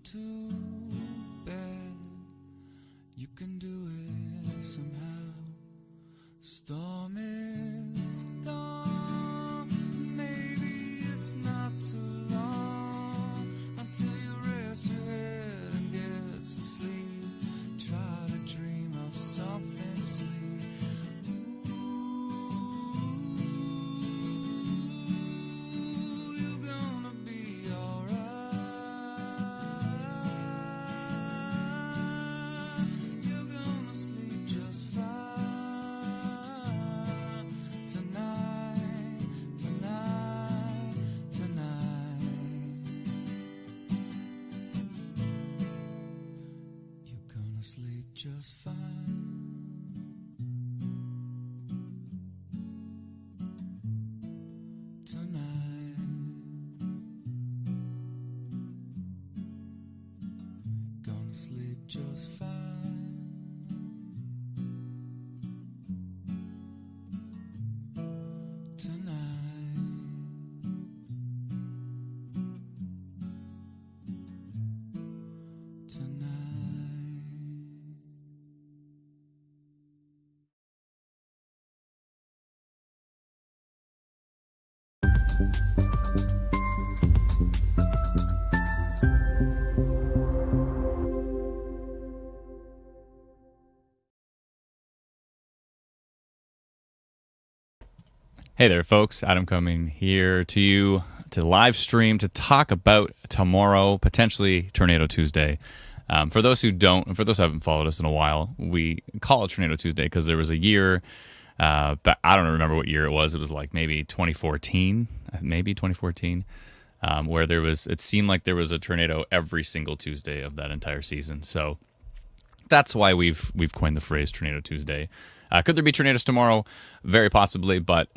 too bad. You can do it somehow. Storm is gone. Maybe it's not too long until you rest your head and get some sleep. Try to dream of something sweet. Ooh, you're gonna be alright. You're gonna sleep just fine tonight, tonight, tonight. You're gonna sleep just fine. Tonight, gonna sleep just fine. Tonight, tonight. Hey there, folks. Adam coming here to you to live stream to talk about tomorrow, potentially Tornado Tuesday. For those who don't, and for those who haven't followed us in a while, we call it Tornado Tuesday because there was a year, but I don't remember what year it was. It was like maybe 2014, where there was. It seemed like there was a tornado every single Tuesday of that entire season. So that's why we've coined the phrase Tornado Tuesday. Could there be tornadoes tomorrow? Very possibly, but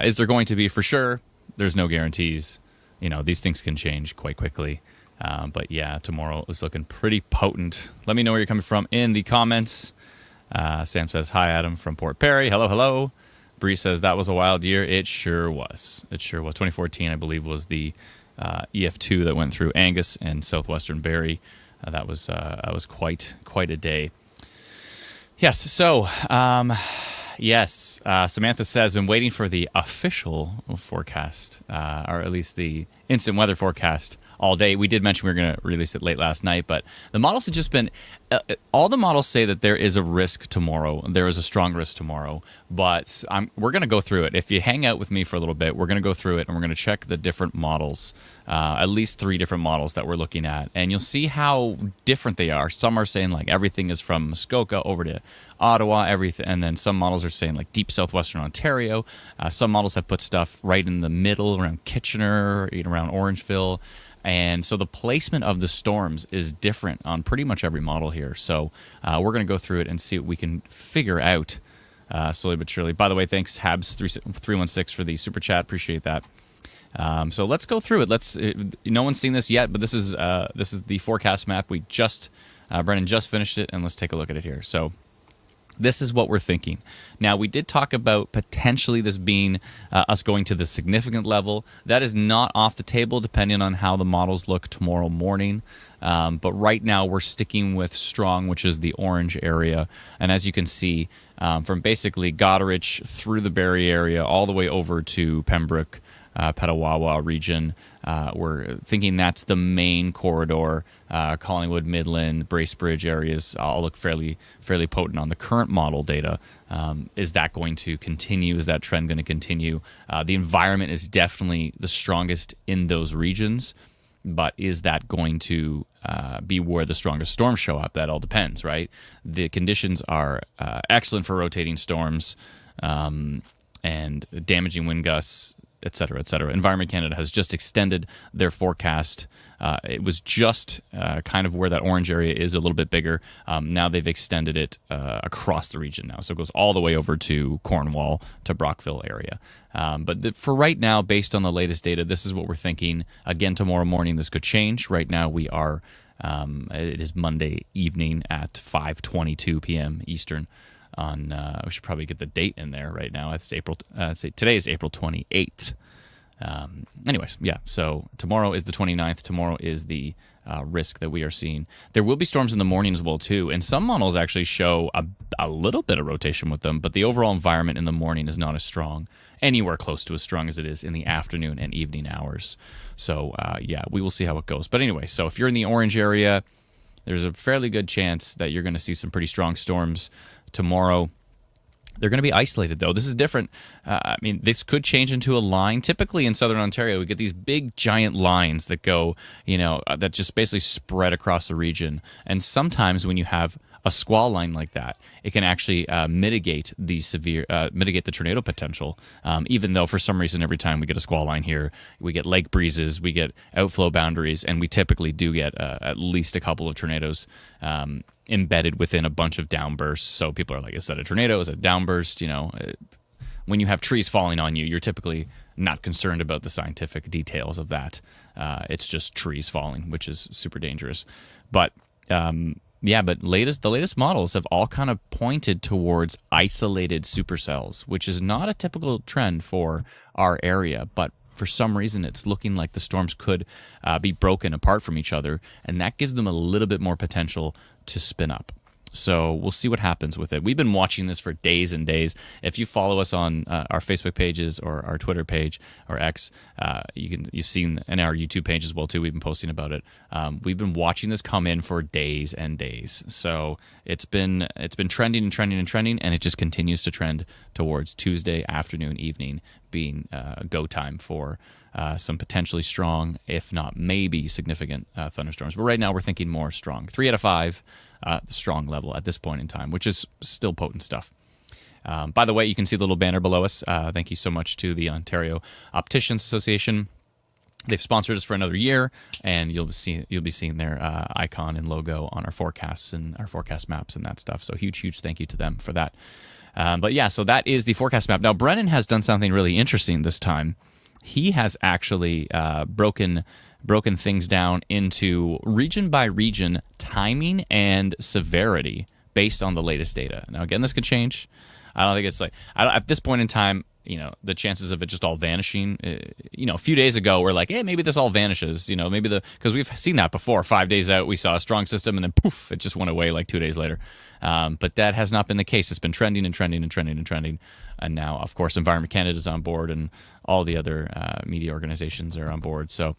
is there going to be for sure? There's no guarantees. You know, these things can change quite quickly. But yeah, tomorrow is looking pretty potent. Let me know where you're coming from in the comments. Sam says, hi, Adam from Port Perry. Hello, hello. Bree says, that was a wild year. It sure was. It sure was. 2014, I believe, was the EF2 that went through Angus and southwestern Barrie. That was quite a day. Yes, so, Samantha says, been waiting for the official forecast, or at least the instant weather forecast all day. We did mention we were going to release it late last night, but the models have just been, all the models say that there is a risk tomorrow. There is a strong risk tomorrow, but we're going to go through it. If you hang out with me for a little bit, we're going to go through it and we're going to check the different models, at least 3 different models that we're looking at, and you'll see how different they are. Some are saying like everything is from Muskoka over to Ottawa, everything, and then some models are saying like deep southwestern Ontario. Some models have put stuff right in the middle around Kitchener, around Orangeville. And so the placement of the storms is different on pretty much every model here. So we're going to go through it and see what we can figure out slowly but surely. By the way, thanks Habs316 for the super chat. Appreciate that. So let's go through it. No one's seen this yet, but this is the forecast map. We just Brennan just finished it, and let's take a look at it here. So this is what we're thinking. Now, we did talk about potentially this being us going to the significant level. That is not off the table depending on how the models look tomorrow morning. But right now we're sticking with strong, which is the orange area. And as you can see, from basically Goderich through the Barrie area all the way over to Pembroke, Petawawa region. We're thinking that's the main corridor. Collingwood, Midland, Bracebridge areas all look fairly potent on the current model data. Is that going to continue? Is that trend going to continue? The environment is definitely the strongest in those regions, but is that going to be where the strongest storms show up? That all depends, right? The conditions are excellent for rotating storms and damaging wind gusts, et cetera, et cetera. Environment Canada has just extended their forecast. It was just kind of where that orange area is, a little bit bigger. Now they've extended it across the region now. So it goes all the way over to Cornwall, to Brockville area. But for right now, based on the latest data, this is what we're thinking. Again, tomorrow morning, this could change. Right now, we are, it is Monday evening at 5:22 p.m. Eastern. We should probably get the date in there right now. It's today is April 28th. Anyways, yeah, so tomorrow is the 29th. Tomorrow is the risk that we are seeing. There will be storms in the morning as well too, and some models actually show a little bit of rotation with them, but the overall environment in the morning is not as strong, anywhere close to as strong as it is in the afternoon and evening hours. So yeah, we will see how it goes. But anyway, so if you're in the orange area, there's a fairly good chance that you're going to see some pretty strong storms tomorrow. They're going to be isolated, though. This is different. I mean, this could change into a line. Typically in southern Ontario, we get these big, giant lines that go, that just basically spread across the region. And sometimes when you have a squall line like that, it can actually mitigate the tornado potential. Even though for some reason, every time we get a squall line here, we get lake breezes, we get outflow boundaries, and we typically do get at least a couple of tornadoes embedded within a bunch of downbursts. So people are like, is that a tornado? Is it a downburst? When you have trees falling on you, you're typically not concerned about the scientific details of that. It's just trees falling, which is super dangerous. But yeah, but the latest models have all kind of pointed towards isolated supercells, which is not a typical trend for our area, but for some reason it's looking like the storms could be broken apart from each other, and that gives them a little bit more potential to spin up. So we'll see what happens with it. We've been watching this for days and days. If you follow us on our Facebook pages or our Twitter page or X, you've seen, and our YouTube page as well too. We've been posting about it. We've been watching this come in for days and days. So it's been trending and trending and trending, and it just continues to trend towards Tuesday afternoon, evening being go time for some potentially strong, if not maybe significant thunderstorms. But right now we're thinking more strong. 3 out of 5. Strong level at this point in time, which is still potent stuff. By the way, you can see the little banner below us. Thank you so much to the Ontario Opticians Association. They've sponsored us for another year, and you'll be seeing their icon and logo on our forecasts and our forecast maps and that stuff. So huge thank you to them for that. But yeah, so that is the forecast map. Now, Brennan has done something really interesting this time. He has actually broken things down into region by region timing and severity based on the latest data. Now, again, this could change. I don't think it's at this point in time, the chances of it just all vanishing, a few days ago, we're like, hey, maybe this all vanishes, because we've seen that before. 5 days out, we saw a strong system and then poof, it just went away like 2 days later. But that has not been the case. It's been trending and trending and trending and trending. And now, of course, Environment Canada is on board and all the other media organizations are on board. So,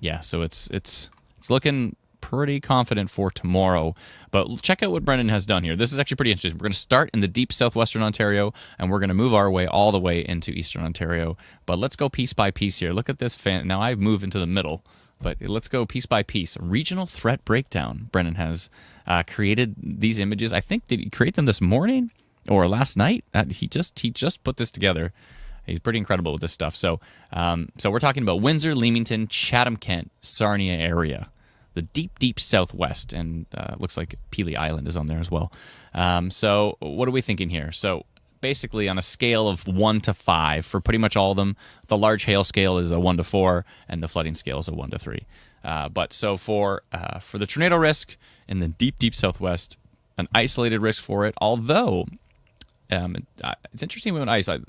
yeah, so it's looking pretty confident for tomorrow. But check out what Brendan has done here. This is actually pretty interesting. We're going to start in the deep southwestern Ontario, and we're going to move our way all the way into eastern Ontario. But let's go piece by piece here. Look at this. Now I've moved into the middle, but let's go piece by piece. Regional threat breakdown. Brendan has created these images. I think, did he create them this morning or last night? He just put this together. He's pretty incredible with this stuff. So we're talking about Windsor, Leamington, Chatham-Kent, Sarnia area, the deep southwest, and looks like Pelee Island is on there as well. So what are we thinking here? So basically on a scale of 1 to 5 for pretty much all of them, the large hail scale is a 1 to 4, and the flooding scale is a 1 to 3. But so for the tornado risk in the deep southwest, an isolated risk for it, although it's interesting when isolated.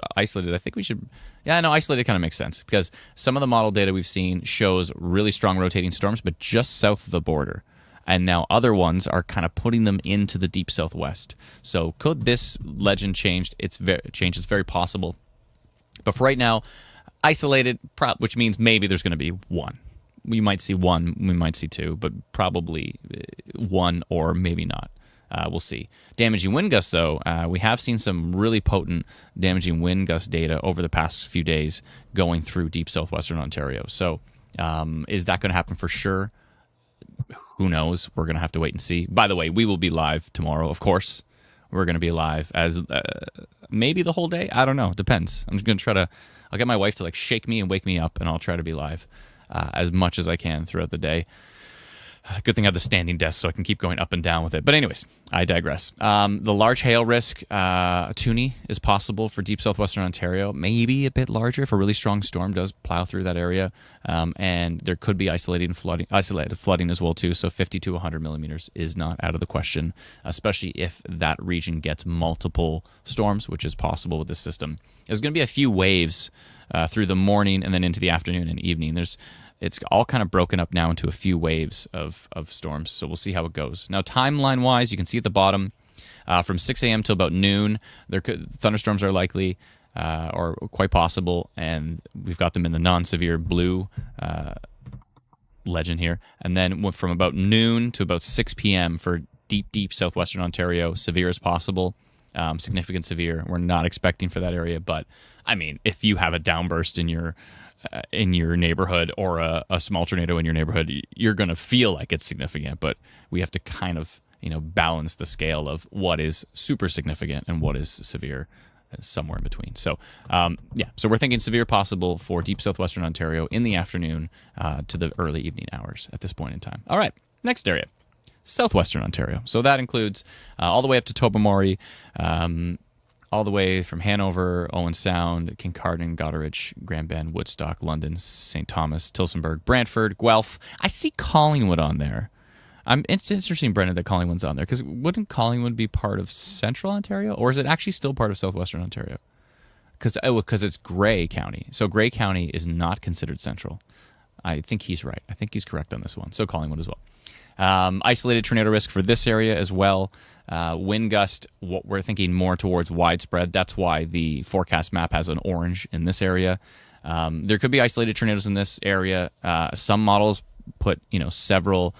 I think we should... Yeah, no, isolated kind of makes sense because some of the model data we've seen shows really strong rotating storms, but just south of the border. And now other ones are kind of putting them into the deep southwest. So could this legend change? It's very possible. But for right now, isolated, which means maybe there's going to be one. We might see one, we might see two, but probably one or maybe not. We'll see. Damaging wind gusts, though, we have seen some really potent damaging wind gust data over the past few days going through deep southwestern Ontario. So is that going to happen for sure? Who knows? We're going to have to wait and see. By the way, we will be live tomorrow, of course. We're going to be live as maybe the whole day. I don't know. It depends. I'm just going to try to... I'll get my wife to shake me and wake me up, and I'll try to be live as much as I can throughout the day. Good thing I have the standing desk so I can keep going up and down with it. But anyways, I digress. The large hail risk, Toonie is possible for deep southwestern Ontario. Maybe a bit larger if a really strong storm does plow through that area. And there could be isolated flooding as well too. So 50 to 100 millimeters is not out of the question, especially if that region gets multiple storms, which is possible with this system. There's going to be a few waves through the morning and then into the afternoon and evening. It's all kind of broken up now into a few waves of storms, so we'll see how it goes. Now, timeline-wise, you can see at the bottom, from 6 a.m. till about noon, thunderstorms are likely or quite possible, and we've got them in the non-severe blue legend here. And then from about noon to about 6 p.m. for deep southwestern Ontario, severe as possible, significant severe. We're not expecting for that area, but I mean, if you have a downburst in your neighborhood or a small tornado in your neighborhood, you're going to feel like it's significant, but we have to kind of, balance the scale of what is super significant and what is severe, somewhere in between. So, so we're thinking severe possible for deep southwestern Ontario in the afternoon to the early evening hours at this point in time. All right, next area, southwestern Ontario. So that includes all the way up to Tobermory, all the way from Hanover, Owen Sound, Kincardine, Goderich, Grand Bend, Woodstock, London, St. Thomas, Tillsonburg, Brantford, Guelph. I see Collingwood on there. It's interesting, Brendan, that Collingwood's on there, because wouldn't Collingwood be part of Central Ontario, or is it actually still part of Southwestern Ontario? Because it's Grey County. So Grey County is not considered Central. I think he's right. I think he's correct on this one. So Collingwood as well. Isolated tornado risk for this area as well. Wind gust, what we're thinking more towards widespread. That's why the forecast map has an orange in this area. There could be isolated tornadoes in this area. Some models put several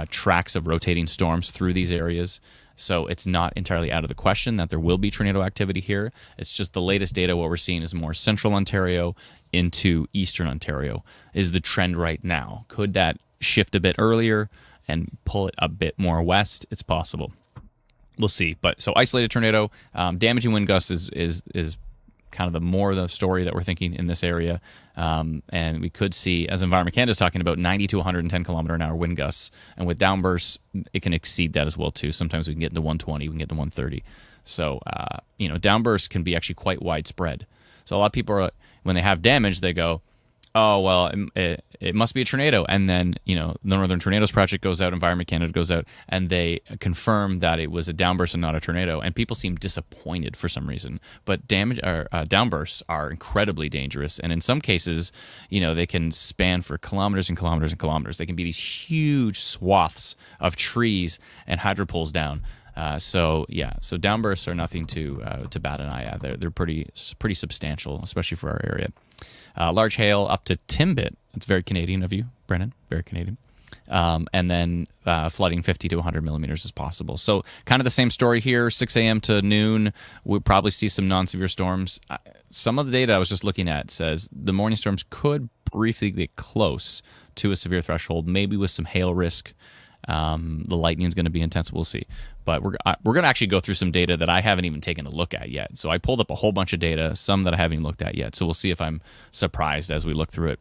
tracks of rotating storms through these areas. So it's not entirely out of the question that there will be tornado activity here. It's just the latest data, what we're seeing is more central Ontario into eastern Ontario is the trend right now. Could that shift a bit earlier and pull it a bit more west? It's possible. We'll see. But so isolated tornado, damaging wind gusts is kind of the story that we're thinking in this area. And we could see, as Environment Canada is talking about, 90 to 110 kilometer an hour wind gusts. And with downbursts, it can exceed that as well, too. Sometimes we can get into 120, we can get to 130. So, downbursts can be actually quite widespread. So a lot of people are, when they have damage, they go, oh, well, it must be a tornado. And then, the Northern Tornadoes Project goes out, Environment Canada goes out, and they confirm that it was a downburst and not a tornado. And people seem disappointed for some reason. But downbursts are incredibly dangerous. And in some cases, they can span for kilometers and kilometers and kilometers. They can be these huge swaths of trees and hydropoles down. So downbursts are nothing to bat an eye at. They're pretty substantial, especially for our area. Large hail up to Timbit. That's very Canadian of you, Brennan. Very Canadian. And then flooding 50 to 100 millimeters is possible. So kind of the same story here. 6 a.m. to noon, we'll probably see some non-severe storms. Some of the data I was just looking at says the morning storms could briefly get close to a severe threshold, maybe with some hail risk. The lightning is going to be intense. We'll see. But we're going to actually go through some data that I haven't even taken a look at yet. So I pulled up a whole bunch of data, some that I haven't even looked at yet. So we'll see if I'm surprised as we look through it.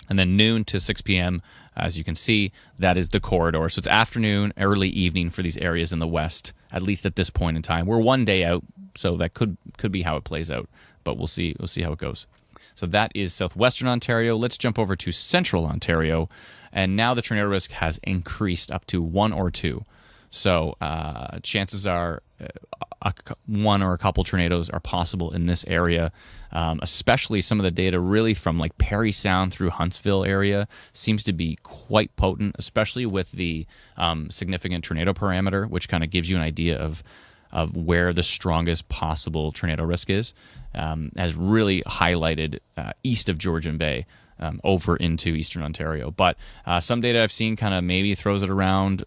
And then noon to 6 p.m., as you can see, that is the corridor. So it's afternoon, early evening for these areas in the west, at least at this point in time. We're one day out, so that could be how it plays out. But we'll see how it goes. So that is southwestern Ontario. Let's jump over to central Ontario. And now the tornado risk has increased up to 1 or 2. So chances are one or a couple tornadoes are possible in this area, especially some of the data really from like Parry Sound through Huntsville area seems to be quite potent, especially with the significant tornado parameter, which kind of gives you an idea of where the strongest possible tornado risk is, has really highlighted east of Georgian Bay. Over into eastern Ontario. But some data I've seen kind of maybe throws it around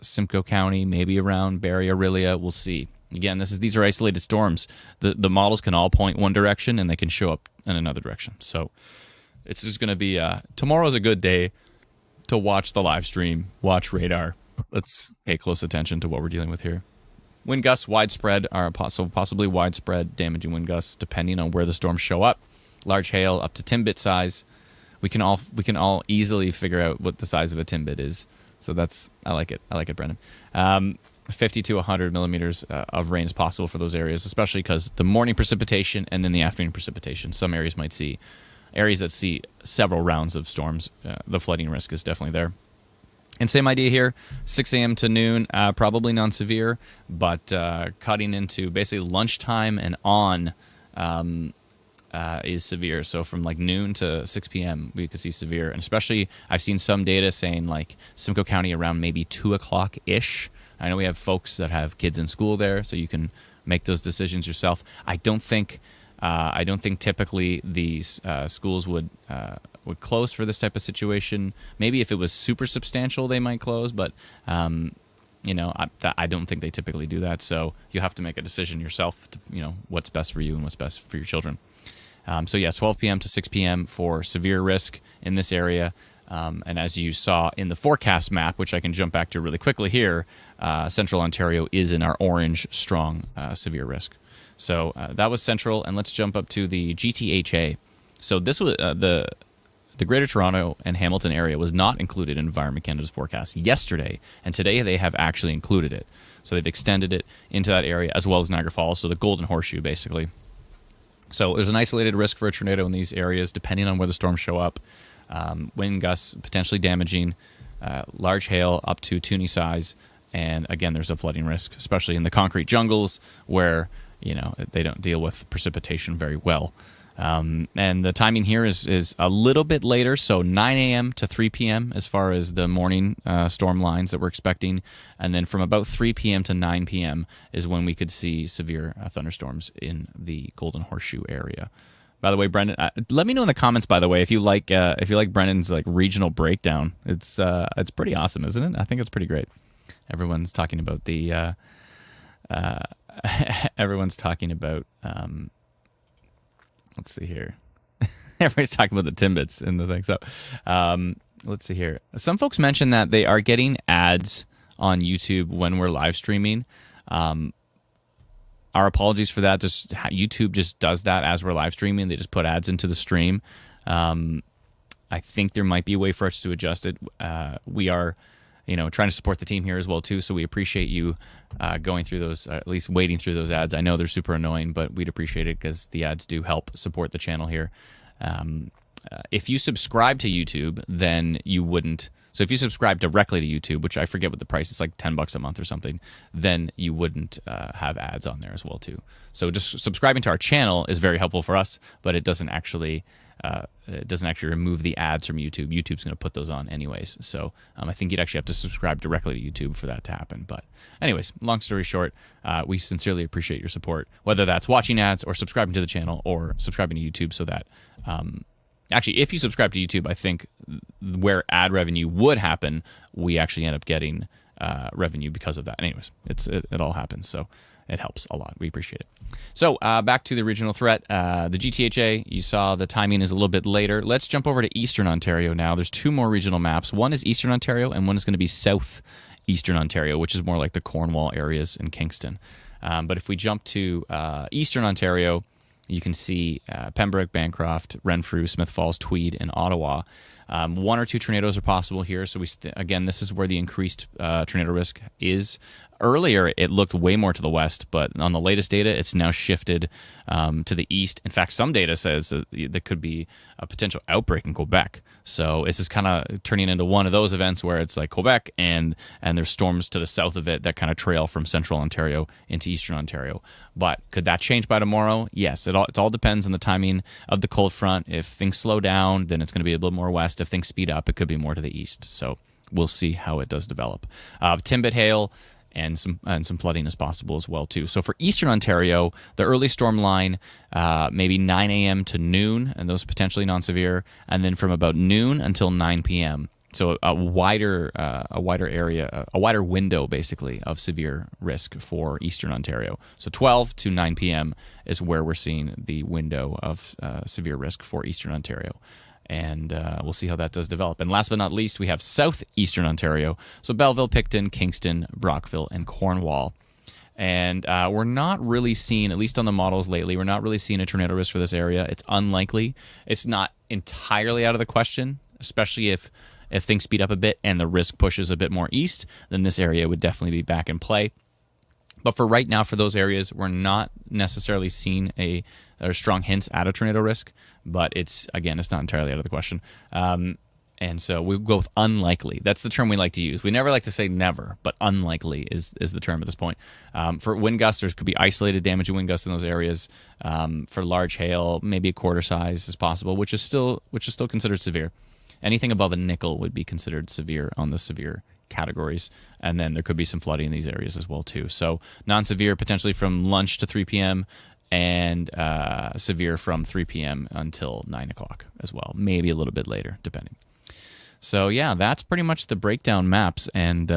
Simcoe County, maybe around Barrie, Orillia. We'll see. Again, these are isolated storms. The models can all point one direction and they can show up in another direction. So it's just going to be tomorrow's a good day to watch the live stream, watch radar. Let's pay close attention to what we're dealing with here. Wind gusts widespread are possibly widespread damaging wind gusts depending on where the storms show up. Large hail up to Timbit size. We can all easily figure out what the size of a Timbit is. So I like it, Brendan. 50 to 100 millimeters of rain is possible for those areas, especially because the morning precipitation and then the afternoon precipitation. Some areas might see areas that see several rounds of storms. The flooding risk is definitely there. And same idea here, 6 a.m. to noon, probably non-severe, but cutting into basically lunchtime and on. is severe. So from like noon to 6 p.m., we could see severe. And especially, I've seen some data saying like Simcoe County around maybe 2 o'clock ish. I know we have folks that have kids in school there, so you can make those decisions yourself. I don't think typically these schools would close for this type of situation. Maybe if it was super substantial, they might close, but I don't think they typically do that. So you have to make a decision yourself to, what's best for you and what's best for your children. 12 p.m. to 6 p.m. for severe risk in this area. And as you saw in the forecast map, which I can jump back to really quickly here, Central Ontario is in our orange strong severe risk. So that was Central, and let's jump up to the GTHA. So this was the Greater Toronto and Hamilton area was not included in Environment Canada's forecast yesterday, and today they have actually included it. So they've extended it into that area as well as Niagara Falls, so the Golden Horseshoe basically. So there's an isolated risk for a tornado in these areas depending on where the storms show up. Wind gusts potentially damaging, large hail up to Toonie size, and again, there's a flooding risk, especially in the concrete jungles where they don't deal with precipitation very well. And the timing here is a little bit later, so 9 a.m. to 3 p.m. as far as the morning storm lines that we're expecting. And then from about 3 p.m. to 9 p.m. is when we could see severe thunderstorms in the Golden Horseshoe area. By the way, Brendan, let me know in the comments, by the way, if you like Brendan's like regional breakdown. It's pretty awesome, isn't it? I think it's pretty great. Everyone's talking about the let's see here. Everybody's talking about the Timbits and the thing. So let's see here. Some folks mentioned that they are getting ads on YouTube when we're live streaming. Our apologies for that. Just YouTube just does that as we're live streaming. They just put ads into the stream. I think there might be a way for us to adjust it. We are, trying to support the team here as well too. So we appreciate you going through those, at least wading through those ads. I know they're super annoying, but we'd appreciate it because the ads do help support the channel here. If you subscribe to YouTube, then you wouldn't. So if you subscribe directly to YouTube, which I forget what the price is, like $10 a month or something, then you wouldn't have ads on there as well too. So just subscribing to our channel is very helpful for us, but it doesn't actually remove the ads from YouTube. YouTube's going to put those on anyways. So I think you'd actually have to subscribe directly to YouTube for that to happen. But anyways, long story short, we sincerely appreciate your support, whether that's watching ads or subscribing to the channel or subscribing to YouTube so that actually, if you subscribe to YouTube, I think where ad revenue would happen, we actually end up getting revenue because of that. Anyways, it all happens, so it helps a lot. We appreciate it. So back to the regional threat. The GTHA, you saw the timing is a little bit later. Let's jump over to Eastern Ontario now. There's two more regional maps. One is Eastern Ontario, and one is going to be Southeastern Ontario, which is more like the Cornwall areas in Kingston. But if we jump to Eastern Ontario, you can see Pembroke, Bancroft, Renfrew, Smith Falls, Tweed, and Ottawa. One or two tornadoes are possible here. So again, this is where the increased tornado risk is. Earlier, it looked way more to the west, but on the latest data, it's now shifted to the east. In fact, some data says that there could be a potential outbreak in Quebec. So it's just kind of turning into one of those events where it's like Quebec and there's storms to the south of it that kind of trail from central Ontario into eastern Ontario. But could that change by tomorrow? Yes, it all depends on the timing of the cold front. If things slow down, then it's going to be a little more west. If things speed up, it could be more to the east. So we'll see how it does develop. Timbit hail and some flooding is possible as well too. So for Eastern Ontario, the early storm line, maybe 9 a.m. to noon, and those potentially non-severe, and then from about noon until 9 p.m. So a wider area, a wider window basically of severe risk for Eastern Ontario. So 12 to 9 p.m. is where we're seeing the window of severe risk for Eastern Ontario. And we'll see how that does develop. And last but not least, we have Southeastern Ontario. So Belleville, Picton, Kingston, Brockville, and Cornwall. And we're not really seeing, at least on the models lately, we're not really seeing a tornado risk for this area. It's unlikely. It's not entirely out of the question, especially if things speed up a bit and the risk pushes a bit more east, then this area would definitely be back in play. But for right now, for those areas, we're not necessarily seeing a strong hints at a tornado risk, but it's not entirely out of the question. And so we go with unlikely. That's the term we like to use. We never like to say never, but unlikely is the term at this point. For wind gusts, there could be isolated damage and wind gusts in those areas. For large hail, maybe a quarter size is possible, which is still considered severe. Anything above a nickel would be considered severe on the severe categories. And then there could be some flooding in these areas as well too. So non-severe potentially from lunch to 3 p.m. and severe from 3 p.m. until 9 o'clock as well. Maybe a little bit later, depending. So yeah, that's pretty much the breakdown maps, and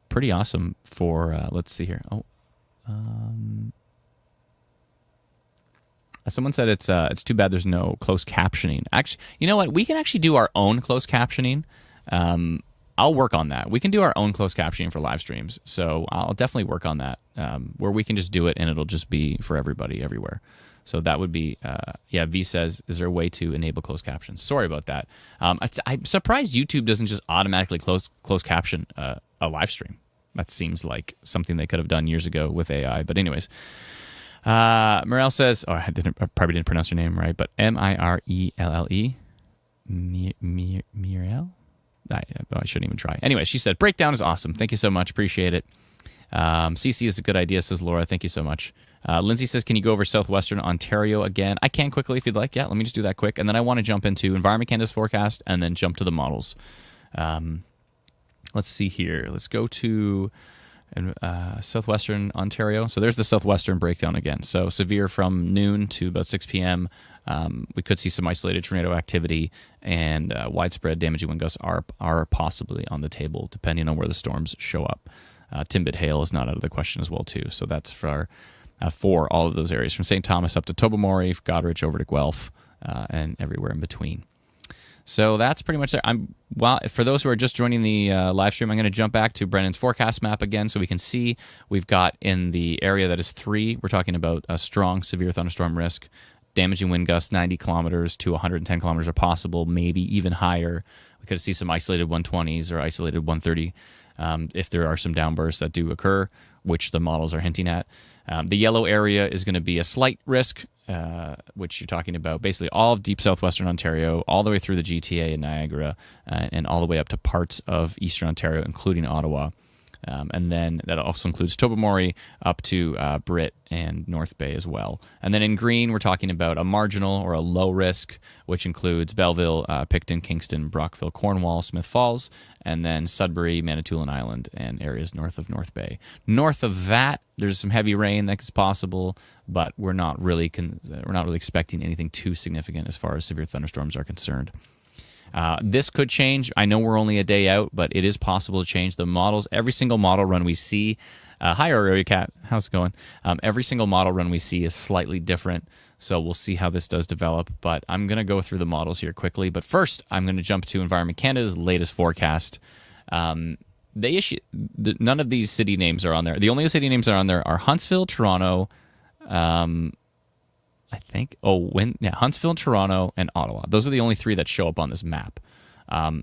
pretty awesome for, let's see here. Someone said it's too bad there's no closed captioning. Actually, you know what? We can actually do our own closed captioning. I'll work on that. We can do our own closed captioning for live streams. So I'll definitely work on that, where we can just do it and it'll just be for everybody everywhere. So that would be, V says, is there a way to enable closed captions? Sorry about that. I'm surprised YouTube doesn't just automatically close caption a live stream. That seems like something they could have done years ago with AI. But anyways, Morel says, I probably didn't pronounce your name right, but Mirelle? Mirelle? I shouldn't even try. Anyway, she said, breakdown is awesome. Thank you so much. Appreciate it. CC is a good idea, says Laura. Thank you so much. Lindsay says, can you go over Southwestern Ontario again? I can quickly if you'd like. Yeah, let me just do that quick. And then I want to jump into Environment Canada's forecast and then jump to the models. Let's see here. Let's go to Southwestern Ontario. So there's the Southwestern breakdown again. So severe from noon to about 6 p.m. We could see some isolated tornado activity, and widespread damaging wind gusts are possibly on the table, depending on where the storms show up. Timbit hail is not out of the question as well, too. So that's for all of those areas, from St. Thomas up to Tobermory, Goderich over to Guelph, and everywhere in between. So that's pretty much there. For those who are just joining the live stream, I'm going to jump back to Brennan's forecast map again so we can see we've got in the area that is 3, we're talking about a strong, severe thunderstorm risk. Damaging wind gusts 90 kilometers to 110 kilometers are possible, maybe even higher. We could see some isolated 120s or isolated 130 if there are some downbursts that do occur, which the models are hinting at. The yellow area is going to be a slight risk, which you're talking about basically all of deep southwestern Ontario, all the way through the GTA and Niagara, and all the way up to parts of eastern Ontario, including Ottawa. And then that also includes Tobermory up to Britt and North Bay as well. And then in green, we're talking about a marginal or a low risk, which includes Belleville, Picton, Kingston, Brockville, Cornwall, Smith Falls, and then Sudbury, Manitoulin Island, and areas north of North Bay. North of that, there's some heavy rain that is possible, but we're not really expecting anything too significant as far as severe thunderstorms are concerned. This could change. I know we're only a day out, but it is possible to change the models. Every single model run we see, hi Aurora Cat, how's it going? Every single model run we see is slightly different, so we'll see how this does develop. But I'm going to go through the models here quickly. But first, I'm going to jump to Environment Canada's latest forecast. None of these city names are on there. The only city names that are on there are Huntsville, Toronto, Huntsville, Toronto, and Ottawa. Those are the only 3 that show up on this map.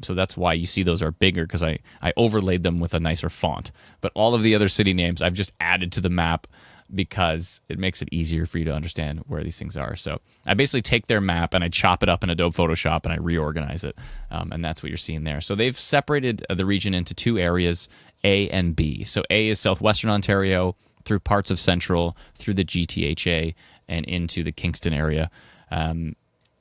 So that's why you see those are bigger, because I overlaid them with a nicer font. But all of the other city names I've just added to the map because it makes it easier for you to understand where these things are. So I basically take their map and I chop it up in Adobe Photoshop and I reorganize it. And that's what you're seeing there. So they've separated the region into 2 areas, A and B. So A is southwestern Ontario through parts of central, through the GTHA, and into the Kingston area.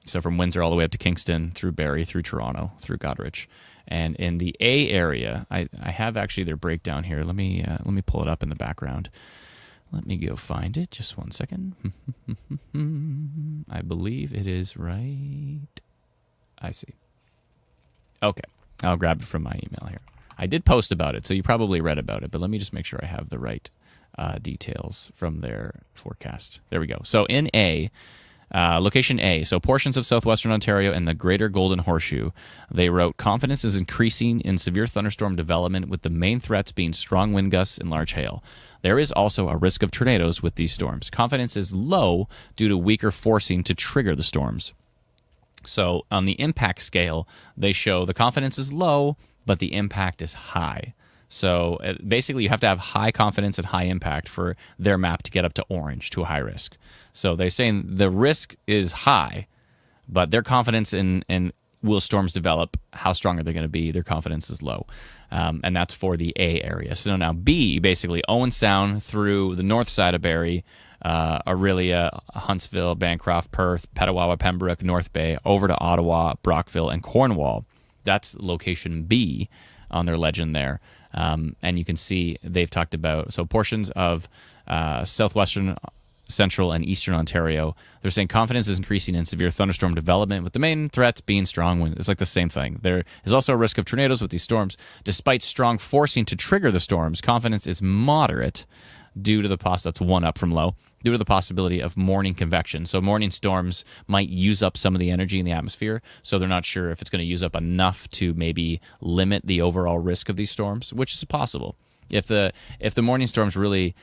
So from Windsor all the way up to Kingston, through Barrie, through Toronto, through Goderich. And in the A area, I have actually their breakdown here. Let me pull it up in the background. Let me go find it. Just one second. I believe it is right. I see. Okay. I'll grab it from my email here. I did post about it, so you probably read about it, but let me just make sure I have the right details from their forecast. There we go. So in A, location A, so portions of southwestern Ontario and the greater Golden Horseshoe, they wrote, confidence is increasing in severe thunderstorm development, with the main threats being strong wind gusts and large hail. There is also a risk of tornadoes with these storms. Confidence is low due to weaker forcing to trigger the storms. So on the impact scale, they show the confidence is low, but the impact is high. So basically, you have to have high confidence and high impact for their map to get up to orange, to a high risk. So they're saying the risk is high, but their confidence in will storms develop? How strong are they going to be? Their confidence is low. And that's for the A area. So now B, basically Owen Sound through the north side of Barrie, Orillia, Huntsville, Bancroft, Perth, Petawawa, Pembroke, North Bay, over to Ottawa, Brockville, and Cornwall. That's location B on their legend there. And you can see they've talked about, so portions of southwestern, central, and eastern Ontario. They're saying confidence is increasing in severe thunderstorm development, with the main threats being strong wind. It's like the same thing. There is also a risk of tornadoes with these storms. Despite strong forcing to trigger the storms, confidence is moderate due to the that's one up from low, due to the possibility of morning convection. So morning storms might use up some of the energy in the atmosphere, so they're not sure if it's going to use up enough to maybe limit the overall risk of these storms, which is possible. If the morning storms really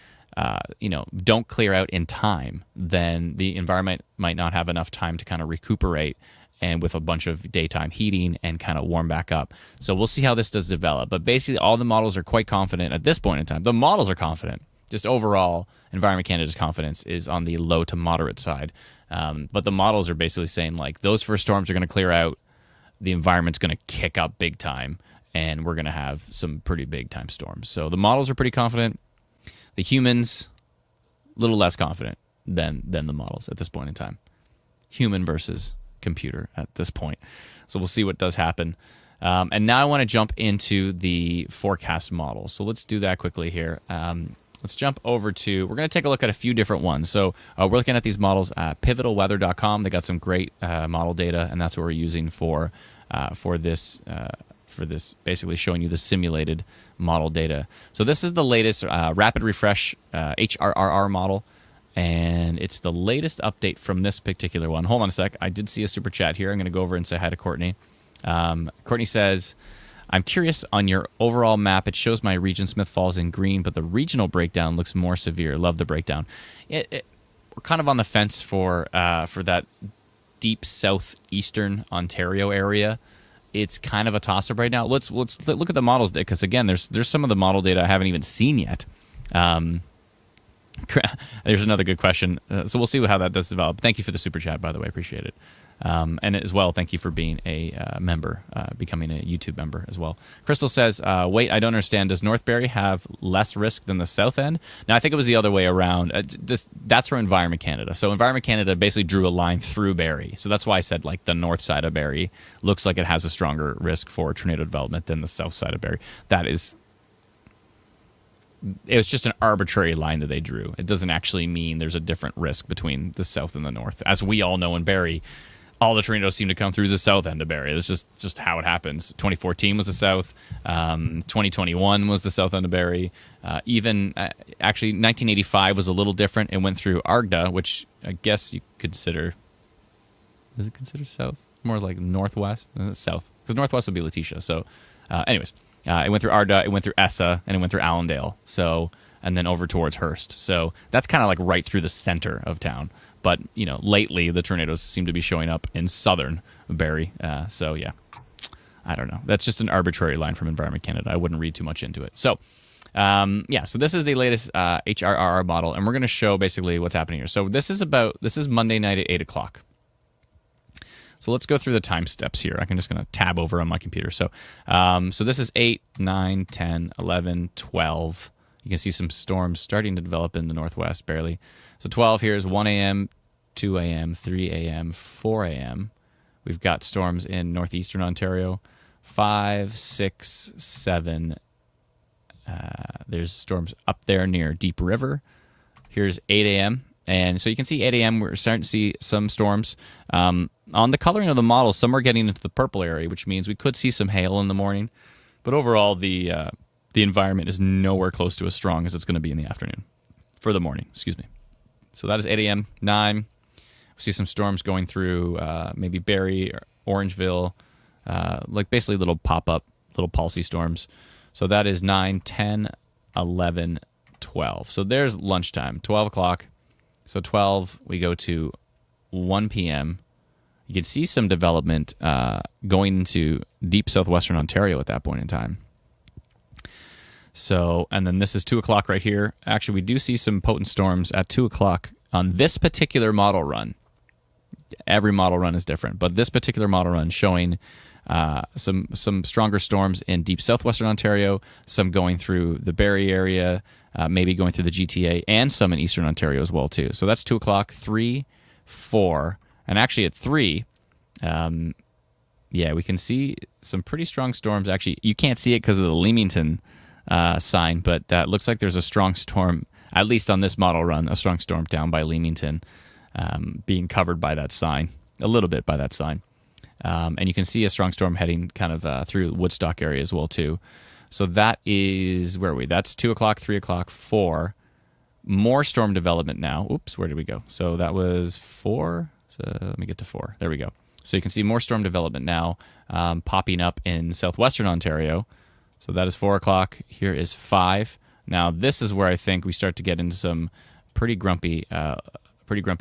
don't clear out in time, then the environment might not have enough time to kind of recuperate, and with a bunch of daytime heating and kind of warm back up. So we'll see how this does develop. But basically, all the models are quite confident at this point in time. The models are confident. Just overall, Environment Canada's confidence is on the low to moderate side. But the models are basically saying, like, those first storms are going to clear out, the environment's going to kick up big time, and we're going to have some pretty big time storms. So the models are pretty confident. The humans, a little less confident than the models at this point in time. Human versus computer at this point. So we'll see what does happen. And now I want to jump into the forecast model. So let's do that quickly here. Let's jump over to, we're going to take a look at a few different ones. So we're looking at these models at pivotalweather.com. They got some great model data, and that's what we're using for this, basically showing you the simulated model data. So this is the latest rapid refresh HRRR model, and it's the latest update from this particular one. Hold on a sec. I did see a super chat here. I'm going to go over and say hi to Courtney. Courtney says, I'm curious on your overall map. It shows my region, Smith Falls, in green, but the regional breakdown looks more severe. Love the breakdown. We're kind of on the fence for that deep southeastern Ontario area. It's kind of a toss-up right now. Let's look at the models, because again, there's some of the model data I haven't even seen yet. There's another good question. So we'll see how that does develop. Thank you for the super chat, by the way. Appreciate it. And as well, thank you for being a member, becoming a YouTube member as well. Crystal says, wait, I don't understand. Does North Barrie have less risk than the South End? Now, I think it was the other way around. That's for Environment Canada. So Environment Canada basically drew a line through Barrie. So that's why I said, like, the north side of Barrie looks like it has a stronger risk for tornado development than the south side of Barrie. It was just an arbitrary line that they drew. It doesn't actually mean there's a different risk between the south and the north. As we all know in Barrie, all the tornadoes seem to come through the south end of Barrie. It's just how it happens. 2014 was the south. 2021 was the south end of Barrie. Actually, 1985 was a little different. It went throh Ardagh, which I guess you consider... Is it considered south? More like northwest? South. Because northwest would be Letitia. So, anyways... it went through Ardagh, it went through Essa, and it went through Allendale. So, and then over towards Hearst. So that's kind of like right through the center of town. But, lately the tornadoes seem to be showing up in southern Barrie. So yeah, I don't know. That's just an arbitrary line from Environment Canada. I wouldn't read too much into it. So, so this is the latest HRRR model, and we're going to show basically what's happening here. So this is Monday night at 8 o'clock. So let's go through the time steps here. I'm just going to tab over on my computer. So this is 8, 9, 10, 11, 12. You can see some storms starting to develop in the northwest, barely. So 12 here is 1 a.m., 2 a.m., 3 a.m., 4 a.m. We've got storms in northeastern Ontario, 5, 6, 7. There's storms up there near Deep River. Here's 8 a.m., and so you can see 8 a.m. we're starting to see some storms. On the coloring of the model, some are getting into the purple area, which means we could see some hail in the morning. But overall, the environment is nowhere close to as strong as it's going to be in the afternoon. For the morning, excuse me. So that is 8 a.m., 9. We see some storms going through maybe Barrie, or Orangeville, like basically little pop-up, little pulsy storms. So that is 9, 10, 11, 12. So there's lunchtime, 12 o'clock. So 12, we go to 1 p.m. You can see some development going into deep southwestern Ontario at that point in time. So, and then this is 2 o'clock right here. Actually, we do see some potent storms at 2 o'clock on this particular model run. Every model run is different, but this particular model run showing some stronger storms in deep southwestern Ontario, some going through the Barrie area, maybe going through the GTA, and some in eastern Ontario as well too. So that's 2 o'clock, 3, 4, and actually at 3, we can see some pretty strong storms. Actually, you can't see it because of the Leamington sign, but that looks like there's a strong storm, at least on this model run, a strong storm down by Leamington, being covered by that sign, a little bit by that sign. And you can see a strong storm heading kind of through Woodstock area as well too. So that is, where are we? That's 2 o'clock, 3 o'clock, 4. More storm development now. Oops, where did we go? So that was 4. So let me get to 4. There we go. So you can see more storm development now popping up in southwestern Ontario. So that is 4 o'clock. Here is 5. Now this is where I think we start to get into some pretty grumpy